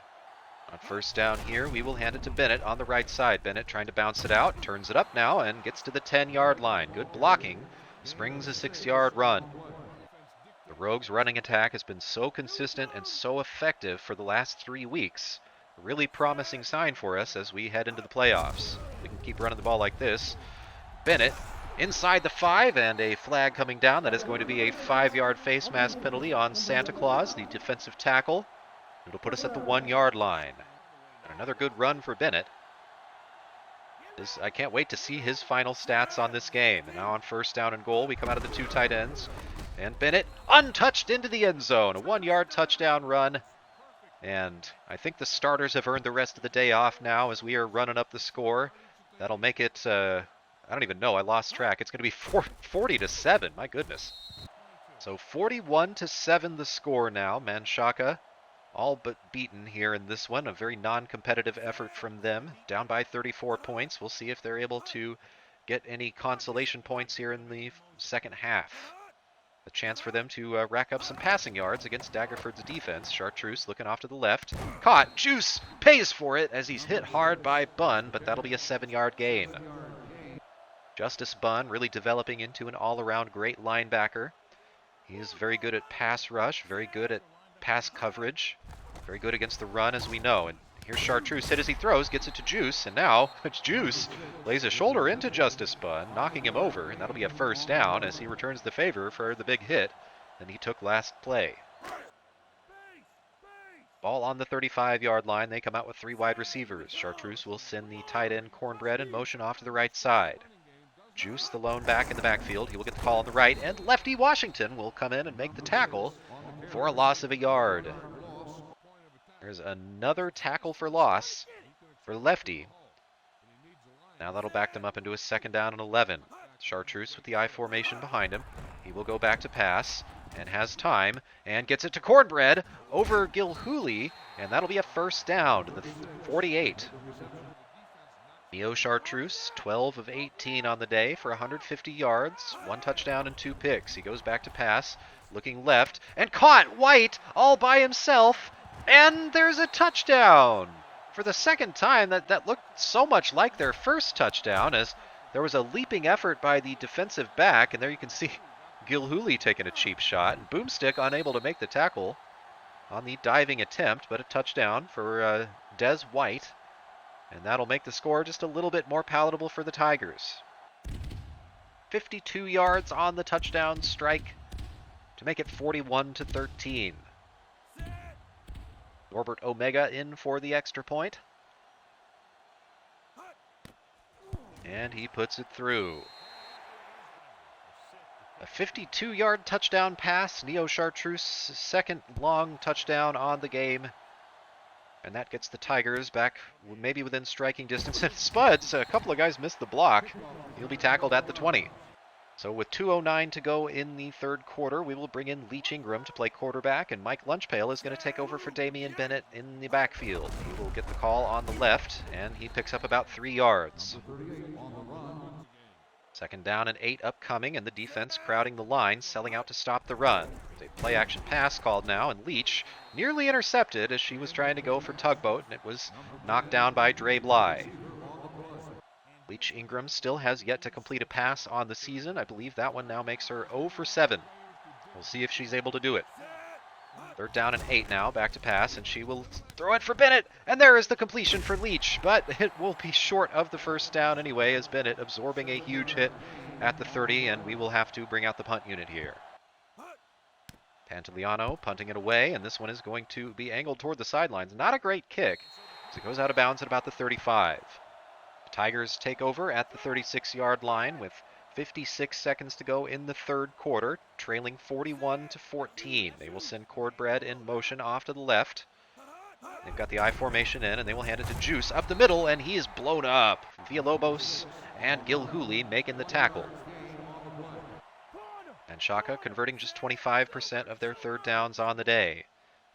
S1: On first down here, we will hand it to Bennett on the right side. Bennett trying to bounce it out, turns it up now, and gets to the 10-yard line. Good blocking, springs a 6-yard run. The Rogues' running attack has been so consistent and so effective for the last 3 weeks. A really promising sign for us as we head into the playoffs. We can keep running the ball like this. Bennett inside the 5, and a flag coming down. That is going to be a 5-yard face mask penalty on Santa Claus, the defensive tackle. It'll put us at the 1-yard line. And another good run for Bennett. I can't wait to see his final stats on this game. And now on first down and goal, we come out of the 2 tight ends. And Bennett untouched into the end zone. A 1-yard touchdown run. And I think the starters have earned the rest of the day off now as we are running up the score. That'll make it, I don't even know, I lost track. It's going to be 40-7, my goodness. So 41-7 the score now. Manchaca all but beaten here in this one. A very non-competitive effort from them. Down by 34 points. We'll see if they're able to get any consolation points here in the second half. A chance for them to rack up some passing yards against Daggerford's defense. Chartreuse looking off to the left. Caught. Juice pays for it as he's hit hard by Bunn, but that'll be a 7-yard gain. Justice Bunn really developing into an all-around great linebacker. He is very good at pass rush, very good at pass coverage, very good against the run, as we know. And here's Chartreuse hit as he throws, gets it to Juice, and now it's Juice lays a shoulder into Justice Bunn, knocking him over, and that'll be a first down as he returns the favor for the big hit that he took last play. Ball on the 35-yard line. They come out with 3 wide receivers. Chartreuse will send the tight end Cornbread in motion off to the right side. Juice, the lone back in the backfield. He will get the call on the right, and Lefty Washington will come in and make the tackle for a loss of a yard. There's another tackle for loss for Lefty. Now that'll back them up into a 2nd down and 11. Chartreuse with the I formation behind him. He will go back to pass and has time and gets it to Cornbread over Gilhooly, and that'll be a first down to the 48. Neo Chartreuse, 12 of 18 on the day for 150 yards, 1 touchdown and 2 picks. He goes back to pass, looking left, and caught White all by himself, and there's a touchdown. For the second time, that looked so much like their first touchdown, as there was a leaping effort by the defensive back, and there you can see Gilhooly taking a cheap shot, and Boomstick unable to make the tackle on the diving attempt, but a touchdown for Des White. And that'll make the score just a little bit more palatable for the Tigers. 52 yards on the touchdown strike to make it 41-13. Norbert Omega in for the extra point. And he puts it through. A 52-yard touchdown pass. Neo Chartreuse, second long touchdown on the game. And that gets the Tigers back maybe within striking distance. And Spuds, a couple of guys missed the block. He'll be tackled at the 20. So with 2:09 to go in the third quarter, we will bring in Leach Ingram to play quarterback, and Mike Lunchpail is going to take over for Damian Bennett in the backfield. He will get the call on the left, and he picks up about 3 yards. 2nd down and 8 upcoming, and the defense crowding the line, selling out to stop the run. There's a play-action pass called now, and Leach nearly intercepted as she was trying to go for Tugboat, and it was knocked down by Dre Bly. Leach Ingram still has yet to complete a pass on the season. I believe that one now makes her 0 for 7. We'll see if she's able to do it. 3rd down and 8 now, back to pass, and she will throw it for Bennett, and there is the completion for Leach, but it will be short of the first down anyway, as Bennett absorbing a huge hit at the 30, and we will have to bring out the punt unit here. Pantoliano punting it away, and this one is going to be angled toward the sidelines. Not a great kick, as it goes out of bounds at about the 35. The Tigers take over at the 36-yard line with 56 seconds to go in the third quarter, trailing 41-14. They will send Cornbread in motion off to the left. They've got the I formation in, and they will hand it to Juice up the middle, and he is blown up. Villalobos and Gilhooly making the tackle. And Shaka converting just 25% of their third downs on the day.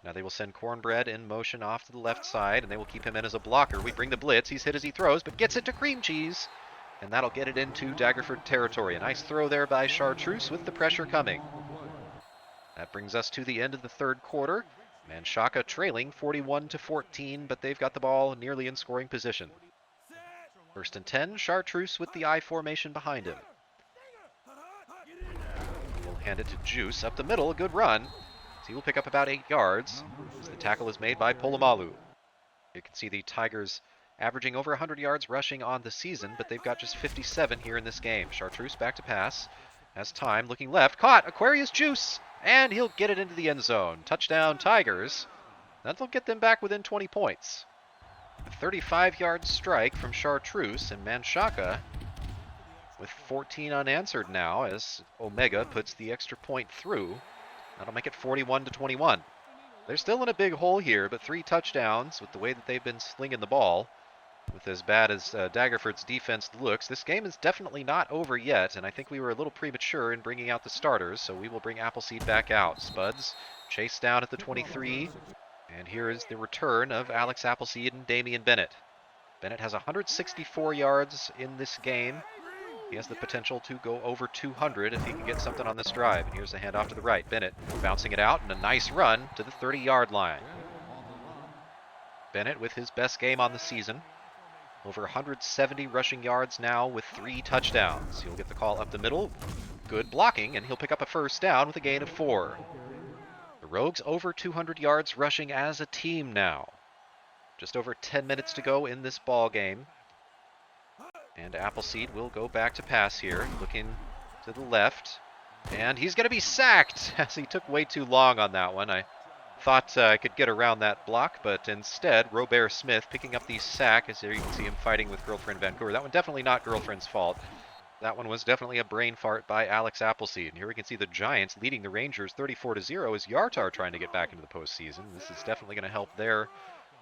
S1: Now they will send Cornbread in motion off to the left side, and they will keep him in as a blocker. We bring the blitz. He's hit as he throws, but gets it to Cream Cheese. And that'll get it into Daggerford territory. A nice throw there by Chartreuse with the pressure coming. That brings us to the end of the third quarter. Manshaka trailing 41-14, but they've got the ball nearly in scoring position. 1st and 10, Chartreuse with the I formation behind him. He'll hand it to Juice up the middle, a good run. So he will pick up about 8 yards as the tackle is made by Polamalu. You can see the Tigers averaging over 100 yards rushing on the season, but they've got just 57 here in this game. Chartreuse back to pass. Has time, looking left, caught, Aquarius Juice, and he'll get it into the end zone. Touchdown Tigers. That'll get them back within 20 points. A 35-yard strike from Chartreuse, and Manshaka with 14 unanswered now as Omega puts the extra point through. That'll make it 41-21. They're still in a big hole here, but 3 touchdowns with the way that they've been slinging the ball. With as bad as Daggerford's defense looks, this game is definitely not over yet, and I think we were a little premature in bringing out the starters, so we will bring Appleseed back out. Spuds chased down at the 23, and here is the return of Alex Appleseed and Damian Bennett. Bennett has 164 yards in this game. He has the potential to go over 200 if he can get something on this drive. And here's the handoff to the right. Bennett bouncing it out and a nice run to the 30-yard line. Bennett with his best game on the season. Over 170 rushing yards now with 3 touchdowns. He'll get the call up the middle. Good blocking, and he'll pick up a first down with a gain of 4. The Rogues over 200 yards rushing as a team now. Just over 10 minutes to go in this ball game. And Appleseed will go back to pass here, looking to the left. And he's going to be sacked, as he took way too long on that one. I thought I could get around that block, but instead, Robert Smith picking up the sack, as there you can see him fighting with Girlfriend Vancouver. That one definitely not Girlfriend's fault. That one was definitely a brain fart by Alex Appleseed. And here we can see the Giants leading the Rangers 34-0 as Yartar trying to get back into the postseason. This is definitely going to help their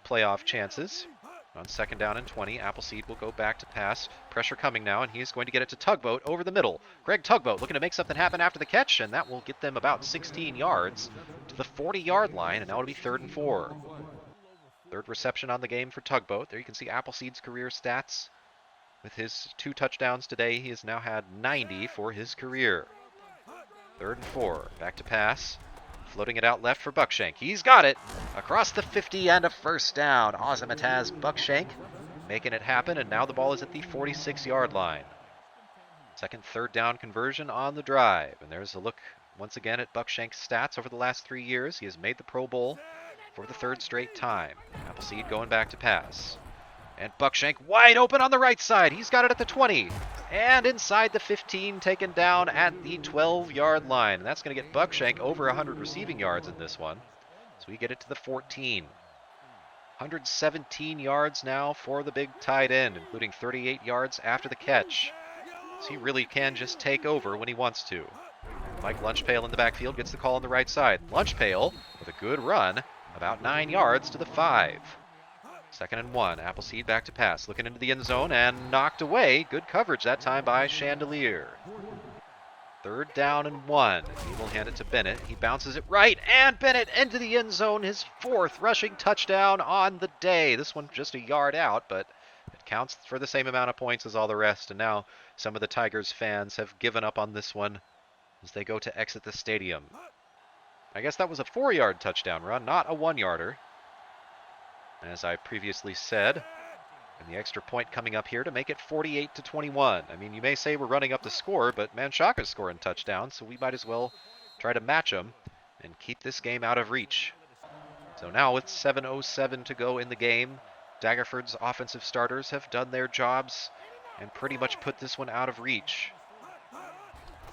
S1: playoff chances. On 2nd down and 20, Appleseed will go back to pass. Pressure coming now, and he's going to get it to Tugboat over the middle. Greg Tugboat looking to make something happen after the catch, and that will get them about 16 yards to the 40-yard line, and now it'll be 3rd and 4. 3rd reception on the game for Tugboat. There you can see Appleseed's career stats. With his 2 touchdowns today, he has now had 90 for his career. 3rd and 4. Back to pass. Floating it out left for Buckshank. He's got it. Across the 50 and a first down. Ozymataz Buckshank making it happen, and now the ball is at the 46-yard line. 2nd, 3rd down conversion on the drive. And there's a look once again at Buckshank's stats over the last 3 years. He has made the Pro Bowl for the 3rd straight time. Appleseed going back to pass. And Buckshank wide open on the right side. He's got it at the 20. And inside the 15, taken down at the 12-yard line. And that's going to get Buckshank over 100 receiving yards in this one. So we get it to the 14. 117 yards now for the big tight end, including 38 yards after the catch. So he really can just take over when he wants to. Mike Lunchpail in the backfield gets the call on the right side. Lunchpail with a good run, about 9 yards to the 5. 2nd and 1. Appleseed back to pass. Looking into the end zone and knocked away. Good coverage that time by Chandelier. 3rd down and 1. He will hand it to Bennett. He bounces it right, and Bennett into the end zone. His 4th rushing touchdown on the day. This one just a yard out, but it counts for the same amount of points as all the rest. And now some of the Tigers fans have given up on this one as they go to exit the stadium. I guess that was a 4-yard touchdown run, not a 1-yarder. As I previously said, and the extra point coming up here to make it 48-21. I mean, you may say we're running up the score, but Manshaka's scoring touchdowns, so we might as well try to match them and keep this game out of reach. So now with 7:07 to go in the game, Daggerford's offensive starters have done their jobs and pretty much put this one out of reach.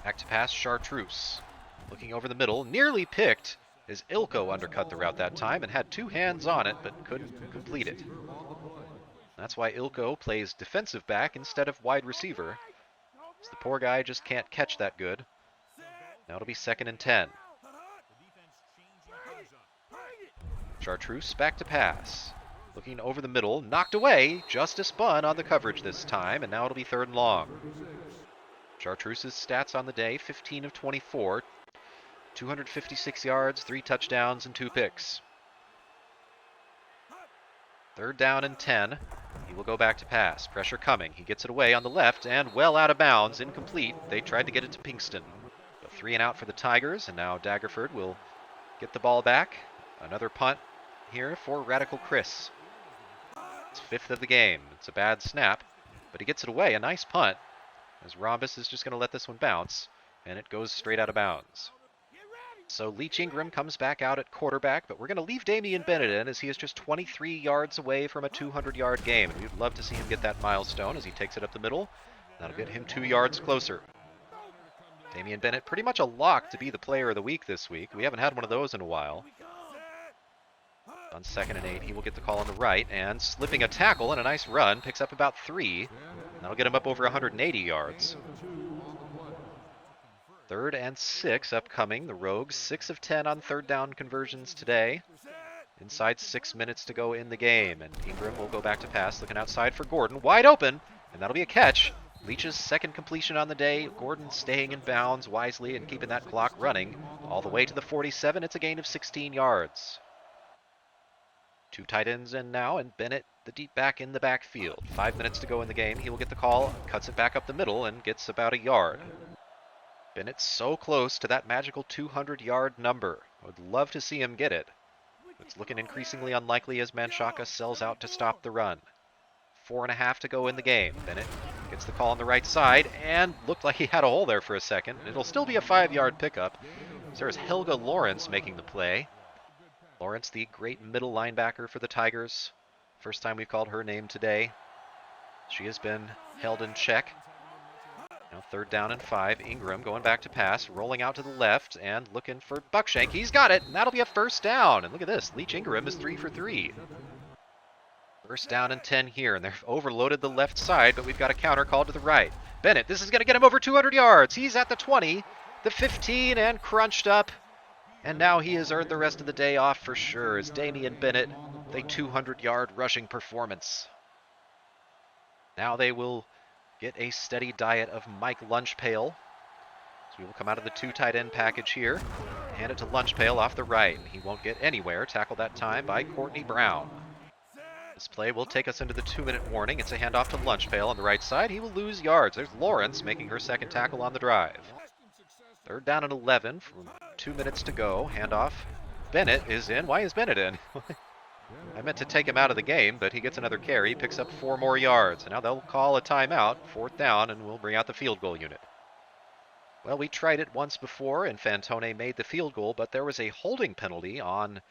S1: Back to pass, Chartreuse. Looking over the middle, nearly picked, as Ilko undercut the route that time and had 2 hands on it, but couldn't complete it. That's why Ilko plays defensive back instead of wide receiver. So the poor guy just can't catch that good. Now it'll be 2nd and 10. Chartreuse back to pass. Looking over the middle, knocked away. Justice Bunn on the coverage this time, and now it'll be 3rd and long. Chartreuse's stats on the day, 15 of 24. 256 yards, 3 touchdowns, and 2 picks. 3rd down and 10. He will go back to pass. Pressure coming. He gets it away on the left and well out of bounds. Incomplete. They tried to get it to Pinkston. A 3 and out for the Tigers, and now Daggerford will get the ball back. Another punt here for Radical Chris. It's 5th of the game. It's a bad snap, but he gets it away. A nice punt, as Rhombus is just going to let this one bounce, and it goes straight out of bounds. So Leach Ingram comes back out at quarterback, but we're going to leave Damian Bennett in, as he is just 23 yards away from a 200-yard game. And we'd love to see him get that milestone as he takes it up the middle. That'll get him 2 yards closer. Damian Bennett pretty much a lock to be the player of the week this week. We haven't had one of those in a while. On 2nd and 8, he will get the call on the right, and slipping a tackle and a nice run, picks up about 3. And that'll get him up over 180 yards. 3rd and 6 upcoming. The Rogues 6 of 10 on 3rd down conversions today. Inside 6 minutes to go in the game, and Ingram will go back to pass, looking outside for Gordon. Wide open, and that'll be a catch. Leach's 2nd completion on the day. Gordon staying in bounds wisely and keeping that clock running all the way to the 47. It's a gain of 16 yards. 2 tight ends in now, and Bennett, the deep back, in the backfield. 5 minutes to go in the game. He will get the call, cuts it back up the middle, and gets about a yard. Bennett's so close to that magical 200-yard number. I would love to see him get it. It's looking increasingly unlikely as Menchaca sells out to stop the run. 4.5 to go in the game. Bennett gets the call on the right side, and looked like he had a hole there for a second. It'll still be a 5-yard pickup. So there's Helga Lawrence making the play. Lawrence, the great middle linebacker for the Tigers. First time we've called her name today. She has been held in check. Now 3rd down and 5. Ingram going back to pass, rolling out to the left and looking for Buckshank. He's got it, and that'll be a 1st down. And look at this, Leach Ingram is 3 for 3. 1st down and 10 here, and they've overloaded the left side, but we've got a counter call to the right. Bennett, this is going to get him over 200 yards. He's at the 20, the 15, and crunched up. And now he has earned the rest of the day off for sure, as Damian Bennett, a 200-yard rushing performance. Now they will get a steady diet of Mike Lunchpail. So we will come out of the 2 tight end package here. Hand it to Lunchpail off the right. He won't get anywhere. Tackled that time by Courtney Brown. This play will take us into the 2-minute warning. It's a handoff to Lunchpail on the right side. He will lose yards. There's Lawrence making her 2nd tackle on the drive. 3rd down and 11 from 2 minutes to go. Handoff. Bennett is in. Why is Bennett in? I meant to take him out of the game, but he gets another carry, picks up 4 more yards. And now they'll call a timeout, 4th down, and we'll bring out the field goal unit. Well, we tried it once before, and Fantone made the field goal, but there was a holding penalty on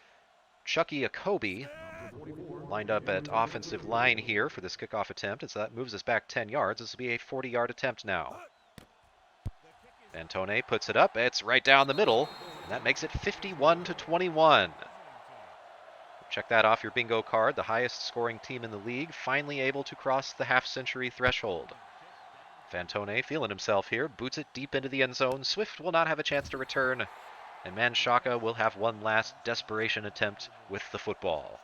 S1: Chucky Akobe, lined up at offensive line here for this kickoff attempt, and so that moves us back 10 yards. This will be a 40-yard attempt now. Fantone puts it up. It's right down the middle, and that makes it 51-21. Check that off your bingo card. The highest scoring team in the league finally able to cross the half-century threshold. Fantone feeling himself here, boots it deep into the end zone. Swift will not have a chance to return, and Menchaca will have one last desperation attempt with the football.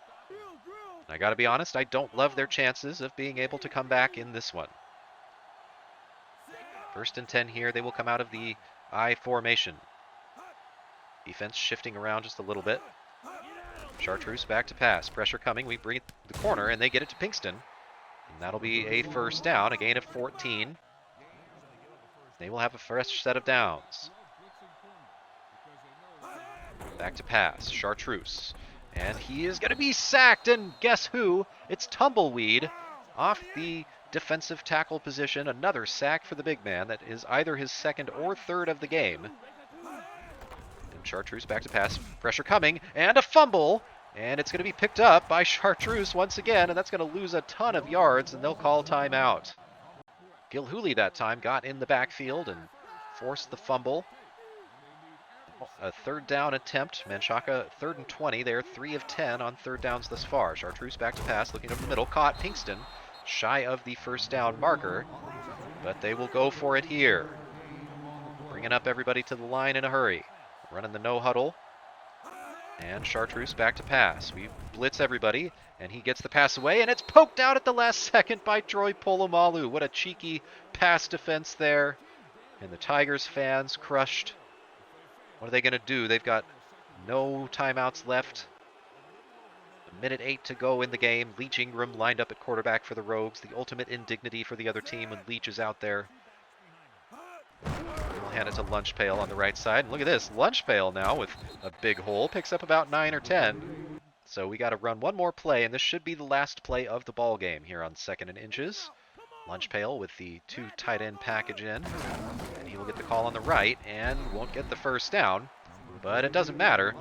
S1: I gotta be honest, I don't love their chances of being able to come back in this one. 1st and 10 here. They will come out of the I formation. Defense shifting around just a little bit. Chartreuse back to pass. Pressure coming. We bring it to the corner, and they get it to Pinkston. And that'll be a 1st down, a gain of 14. They will have a fresh set of downs. Back to pass. Chartreuse. And he is going to be sacked, and guess who? It's Tumbleweed off the defensive tackle position. Another sack for the big man. That is either his 2nd or 3rd of the game. And Chartreuse back to pass. Pressure coming, and a fumble. And it's going to be picked up by Chartreuse once again, and that's going to lose a ton of yards, and they'll call timeout. Gilhooly that time got in the backfield and forced the fumble. A 3rd down attempt. Menchaca 3rd and 20. They're 3 of 10 on 3rd downs thus far. Chartreuse back to pass, looking over the middle. Caught Pinkston shy of the 1st down marker. but they will go for it here. Bringing up everybody to the line in a hurry. Running the no huddle. And Chartreuse back to pass. We blitz everybody, and he gets the pass away, and it's poked out at the last second by Troy Polamalu. What a cheeky pass defense there. And the Tigers fans crushed. What are they going to do? They've got no timeouts left. A minute 8 to go in the game. Leach Ingram lined up at quarterback for the Rogues. The ultimate indignity for the other team when Leach is out there. We'll hand it to Lunch Pail on the right side. Look at this. Lunch Pail now with a big hole. Picks up about 9 or 10. So we got to run one more play, and this should be the last play of the ball game here on 2nd and Inches. Lunch Pail with the 2 tight end package in. And he will get the call on the right and won't get the first down. But it doesn't matter,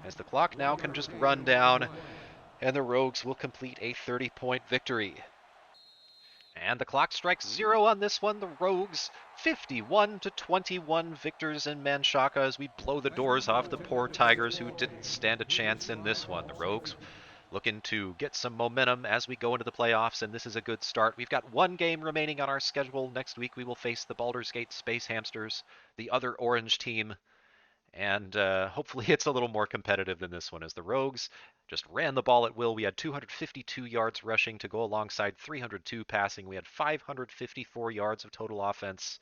S1: as the clock now can just run down, and the Rogues will complete a 30-point victory. And the clock strikes 0 on this one. The Rogues 51-21 victors in Manshaka as we blow the doors off the poor Tigers, who didn't stand a chance in this one. The Rogues looking to get some momentum as we go into the playoffs, and this is a good start. We've got one game remaining on our schedule. Next week we will face the Baldur's Gate Space Hamsters, the other orange team. And hopefully it's a little more competitive than this one, as the Rogues just ran the ball at will. We had 252 yards rushing to go alongside 302 passing. We had 554 yards of total offense,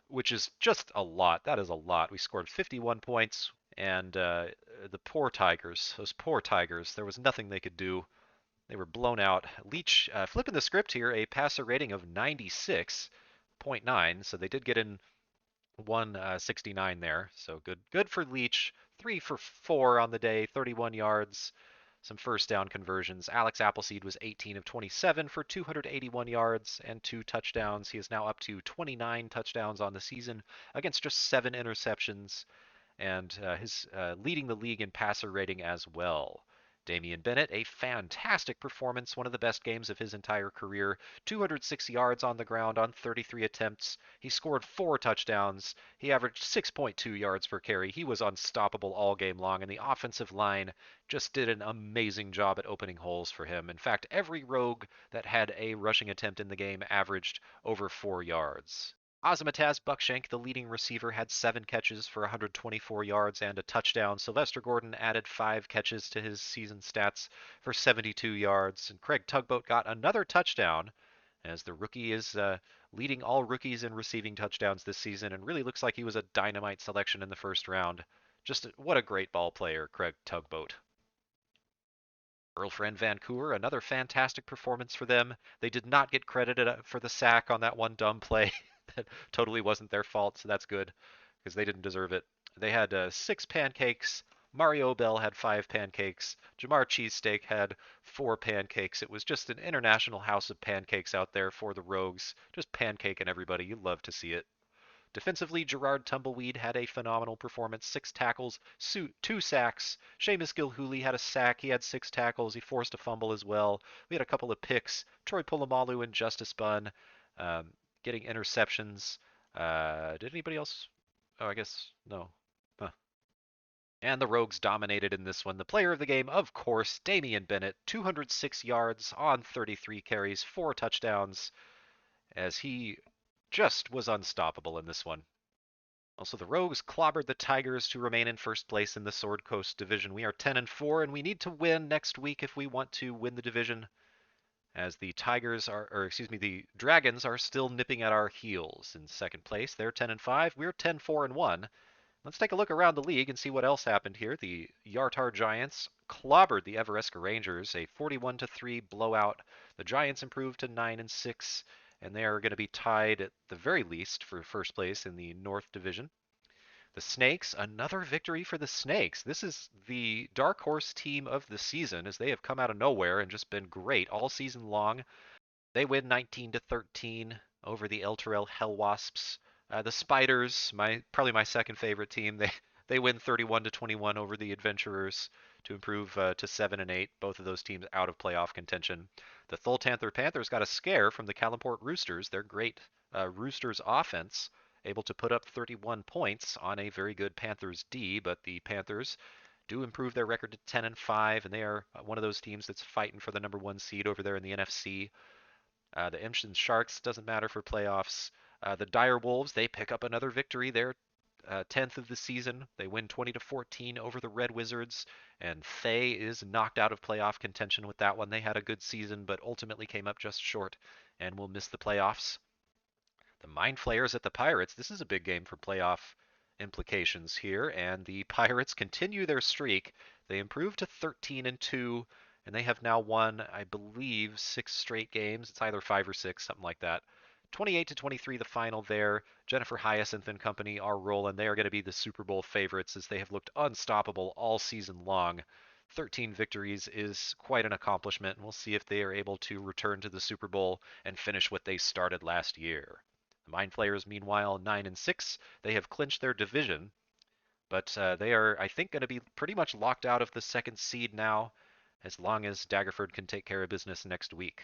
S1: which is just a lot. That is a lot. We scored 51 points, and the poor Tigers, those poor Tigers, there was nothing they could do. They were blown out. Leach, flipping the script here, a passer rating of 96.9, so they did get in 169 there, so good for Leach. 3 for 4 on the day, 31 yards, some first down conversions. Alex Appleseed was 18 of 27 for 281 yards and 2 touchdowns. He is now up to 29 touchdowns on the season against just 7 interceptions, and his leading the league in passer rating as well. Damian Bennett, a fantastic performance, one of the best games of his entire career. 206 yards on the ground on 33 attempts. He scored 4 touchdowns. He averaged 6.2 yards per carry. He was unstoppable all game long, and the offensive line just did an amazing job at opening holes for him. In fact, every Rogue that had a rushing attempt in the game averaged over 4 yards. Azamataz Buckshank, the leading receiver, had 7 catches for 124 yards and a touchdown. Sylvester Gordon added 5 catches to his season stats for 72 yards. And Craig Tugboat got another touchdown, as the rookie is leading all rookies in receiving touchdowns this season, and really looks like he was a dynamite selection in the first round. Just what a great ball player, Craig Tugboat. Earl Friend Vancouver, another fantastic performance for them. They did not get credited for the sack on that one dumb play. That totally wasn't their fault, so that's good, because they didn't deserve it. They had 6 pancakes. Mario Bell had 5 pancakes. Jamar Cheesesteak had 4 pancakes. It was just an international house of pancakes out there for the Rogues. Just pancaking everybody. You love to see it. Defensively, Gerard Tumbleweed had a phenomenal performance. 6 tackles, 2 sacks. Seamus Gilhooly had a sack. He had 6 tackles. He forced a fumble as well. We had a couple of picks. Troy Polamalu and Justice Bunn getting interceptions. Did anybody else? Oh, I guess no. Huh. And the Rogues dominated in this one. The player of the game, of course, Damian Bennett, 206 yards on 33 carries, 4 touchdowns, as he just was unstoppable in this one. Also, the Rogues clobbered the Tigers to remain in first place in the Sword Coast division. We are 10-4, and we need to win next week if we want to win the division, as the the Dragons are still nipping at our heels in second place. They're 10-5. We're 10-4-1. Let's take a look around the league and see what else happened here. The Yartar Giants clobbered the Everesca Rangers, a 41-3 blowout. The Giants improved to 9-6, and they are going to be tied at the very least for first place in the North Division. The Snakes, another victory for the Snakes. This is the dark horse team of the season, as they have come out of nowhere and just been great all season long. They win 19-13 over the El Terrell Hell Wasps. The Spiders, probably my second favorite team, they win 31-21 over the Adventurers to improve to 7-8. Both of those teams out of playoff contention. The Thultanther Panthers got a scare from the Calimport Roosters. Their great Roosters offense, able to put up 31 points on a very good Panthers D, but the Panthers do improve their record to 10-5, and they are one of those teams that's fighting for the number 1 seed over there in the NFC. The Imshin Sharks, doesn't matter for playoffs. The Dire Wolves, they pick up another victory. They're 10th of the season. They win 20-14 over the Red Wizards, and Thay is knocked out of playoff contention with that one. They had a good season, but ultimately came up just short and will miss the playoffs. The Mind Flayers at the Pirates. This is a big game for playoff implications here, and the Pirates continue their streak. They improved to 13-2, and they have now won, I believe, 6 straight games. It's either 5 or 6, something like that. 28-23 the final there. Jennifer Hyacinth and company are rolling. They are going to be the Super Bowl favorites as they have looked unstoppable all season long. 13 victories is quite an accomplishment, and we'll see if they are able to return to the Super Bowl and finish what they started last year. The Mind Flayers, meanwhile, 9-6. They have clinched their division, but they are, I think, going to be pretty much locked out of the second seed now, as long as Daggerford can take care of business next week.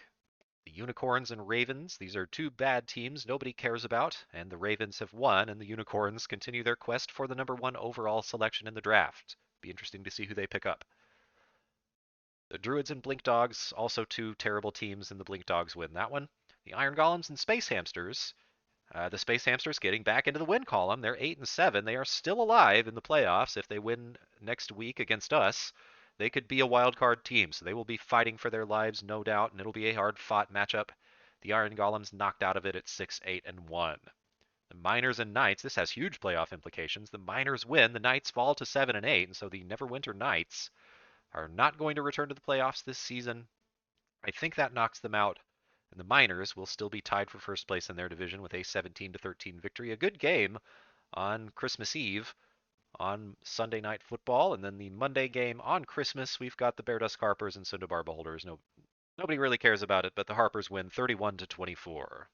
S1: The Unicorns and Ravens, these are two bad teams nobody cares about, and the Ravens have won, and the Unicorns continue their quest for the #1 overall selection in the draft. Be interesting to see who they pick up. The Druids and Blink Dogs, also two terrible teams, and the Blink Dogs win that one. The Iron Golems and Space Hamsters, the Space Hamsters getting back into the win column. They're 8-7. They are still alive in the playoffs. If they win next week against us, they could be a wild card team. So they will be fighting for their lives, no doubt, and it'll be a hard-fought matchup. The Iron Golems knocked out of it at 6-8-1. The Miners and Knights, this has huge playoff implications. The Miners win, the Knights fall to 7-8, and so the Neverwinter Knights are not going to return to the playoffs this season. I think that knocks them out. And the Miners will still be tied for first place in their division with a 17-13 victory. A good game on Christmas Eve on Sunday Night Football. And then the Monday game on Christmas, we've got the Bear Dusk Harpers and Cinderbar Beholders. Nobody really cares about it, but the Harpers win 31-24.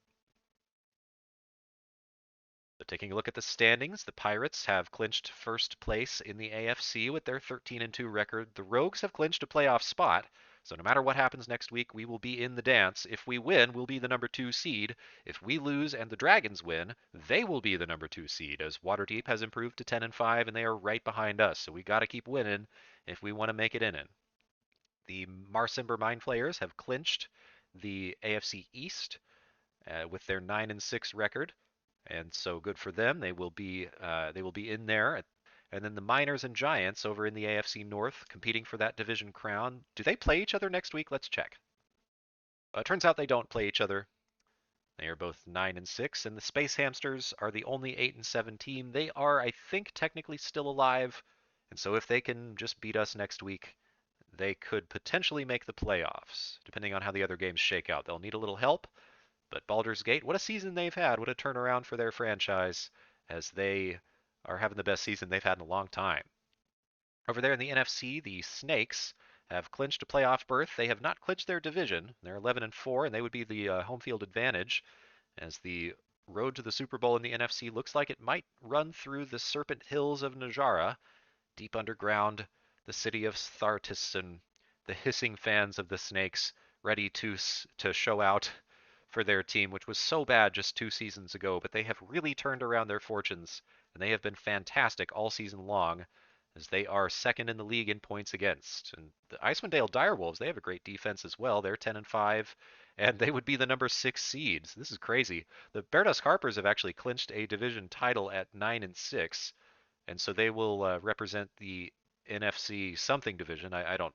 S1: So taking a look at the standings, the Pirates have clinched first place in the AFC with their 13-2 record. The Rogues have clinched a playoff spot. So no matter what happens next week, we will be in the dance. If we win, we'll be the #2 seed. If we lose and the Dragons win, they will be the #2 seed, as Waterdeep has improved to 10-5 and they are right behind us. So we got to keep winning if we want to make it in. The Marsimber Mind Flayers have clinched the AFC East with their 9-6 record, and so good for them. They will be in there. And then the Miners and Giants over in the AFC North competing for that division crown. Do they play each other next week? Let's check. It turns out they don't play each other. They are both 9-6, and the Space Hamsters are the only 8-7 team. They are, I think, technically still alive, and so if they can just beat us next week, they could potentially make the playoffs, depending on how the other games shake out. They'll need a little help, but Baldur's Gate, what a season they've had. What a turnaround for their franchise, as they are having the best season they've had in a long time. Over there in the NFC, the Snakes have clinched a playoff berth. They have not clinched their division. They're 11-4, and they would be the home field advantage, as the road to the Super Bowl in the NFC looks like it might run through the Serpent Hills of Najara, deep underground, the city of Thartis, and the hissing fans of the Snakes ready to show out for their team, which was so bad just 2 seasons ago, but they have really turned around their fortunes, and they have been fantastic all season long, as they are second in the league in points against. And the Icewind Dale Direwolves, they have a great defense as well. They're 10-5, and they would be the #6 seeds. This is crazy. The Bear Dusk Harpers have actually clinched a division title at 9-6, and so they will represent the NFC something division. I don't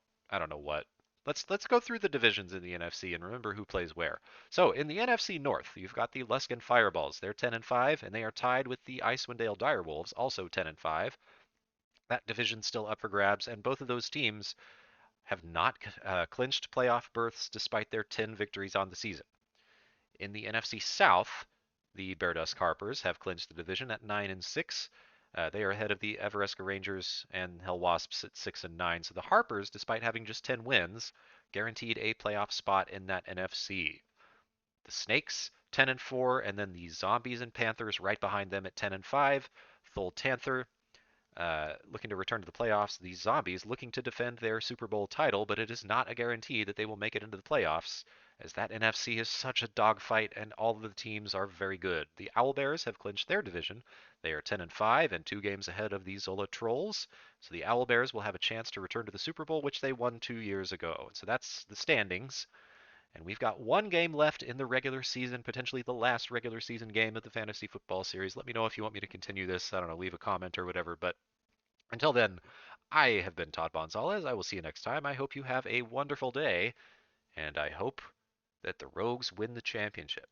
S1: know what. Let's go through the divisions in the NFC and remember who plays where. So in the NFC North, you've got the Luskan Fireballs. They're 10-5, and they are tied with the Icewind Dale Direwolves, also 10-5. That division's still up for grabs, and both of those teams have not clinched playoff berths despite their 10 victories on the season. In the NFC South, the Bear Dusk Harpers have clinched the division at 9-6. They are ahead of the Evereska Rangers and Hell Wasps at 6-9. So the Harpers, despite having just 10 wins, guaranteed a playoff spot in that NFC. The Snakes 10-4, and then the Zombies and Panthers right behind them at 10-5. Thul Tanther looking to return to the playoffs. The Zombies looking to defend their Super Bowl title, but it is not a guarantee that they will make it into the playoffs, as that NFC is such a dogfight and all of the teams are very good. The Owlbears have clinched their division. They are 10-5 and 2 games ahead of the Zola Trolls. So the Owlbears will have a chance to return to the Super Bowl, which they won 2 years ago. So that's the standings. And we've got one game left in the regular season, potentially the last regular season game of the fantasy football series. Let me know if you want me to continue this. I don't know, leave a comment or whatever. But until then, I have been Todd Gonzalez. I will see you next time. I hope you have a wonderful day, and I hope that the Rogues win the championship.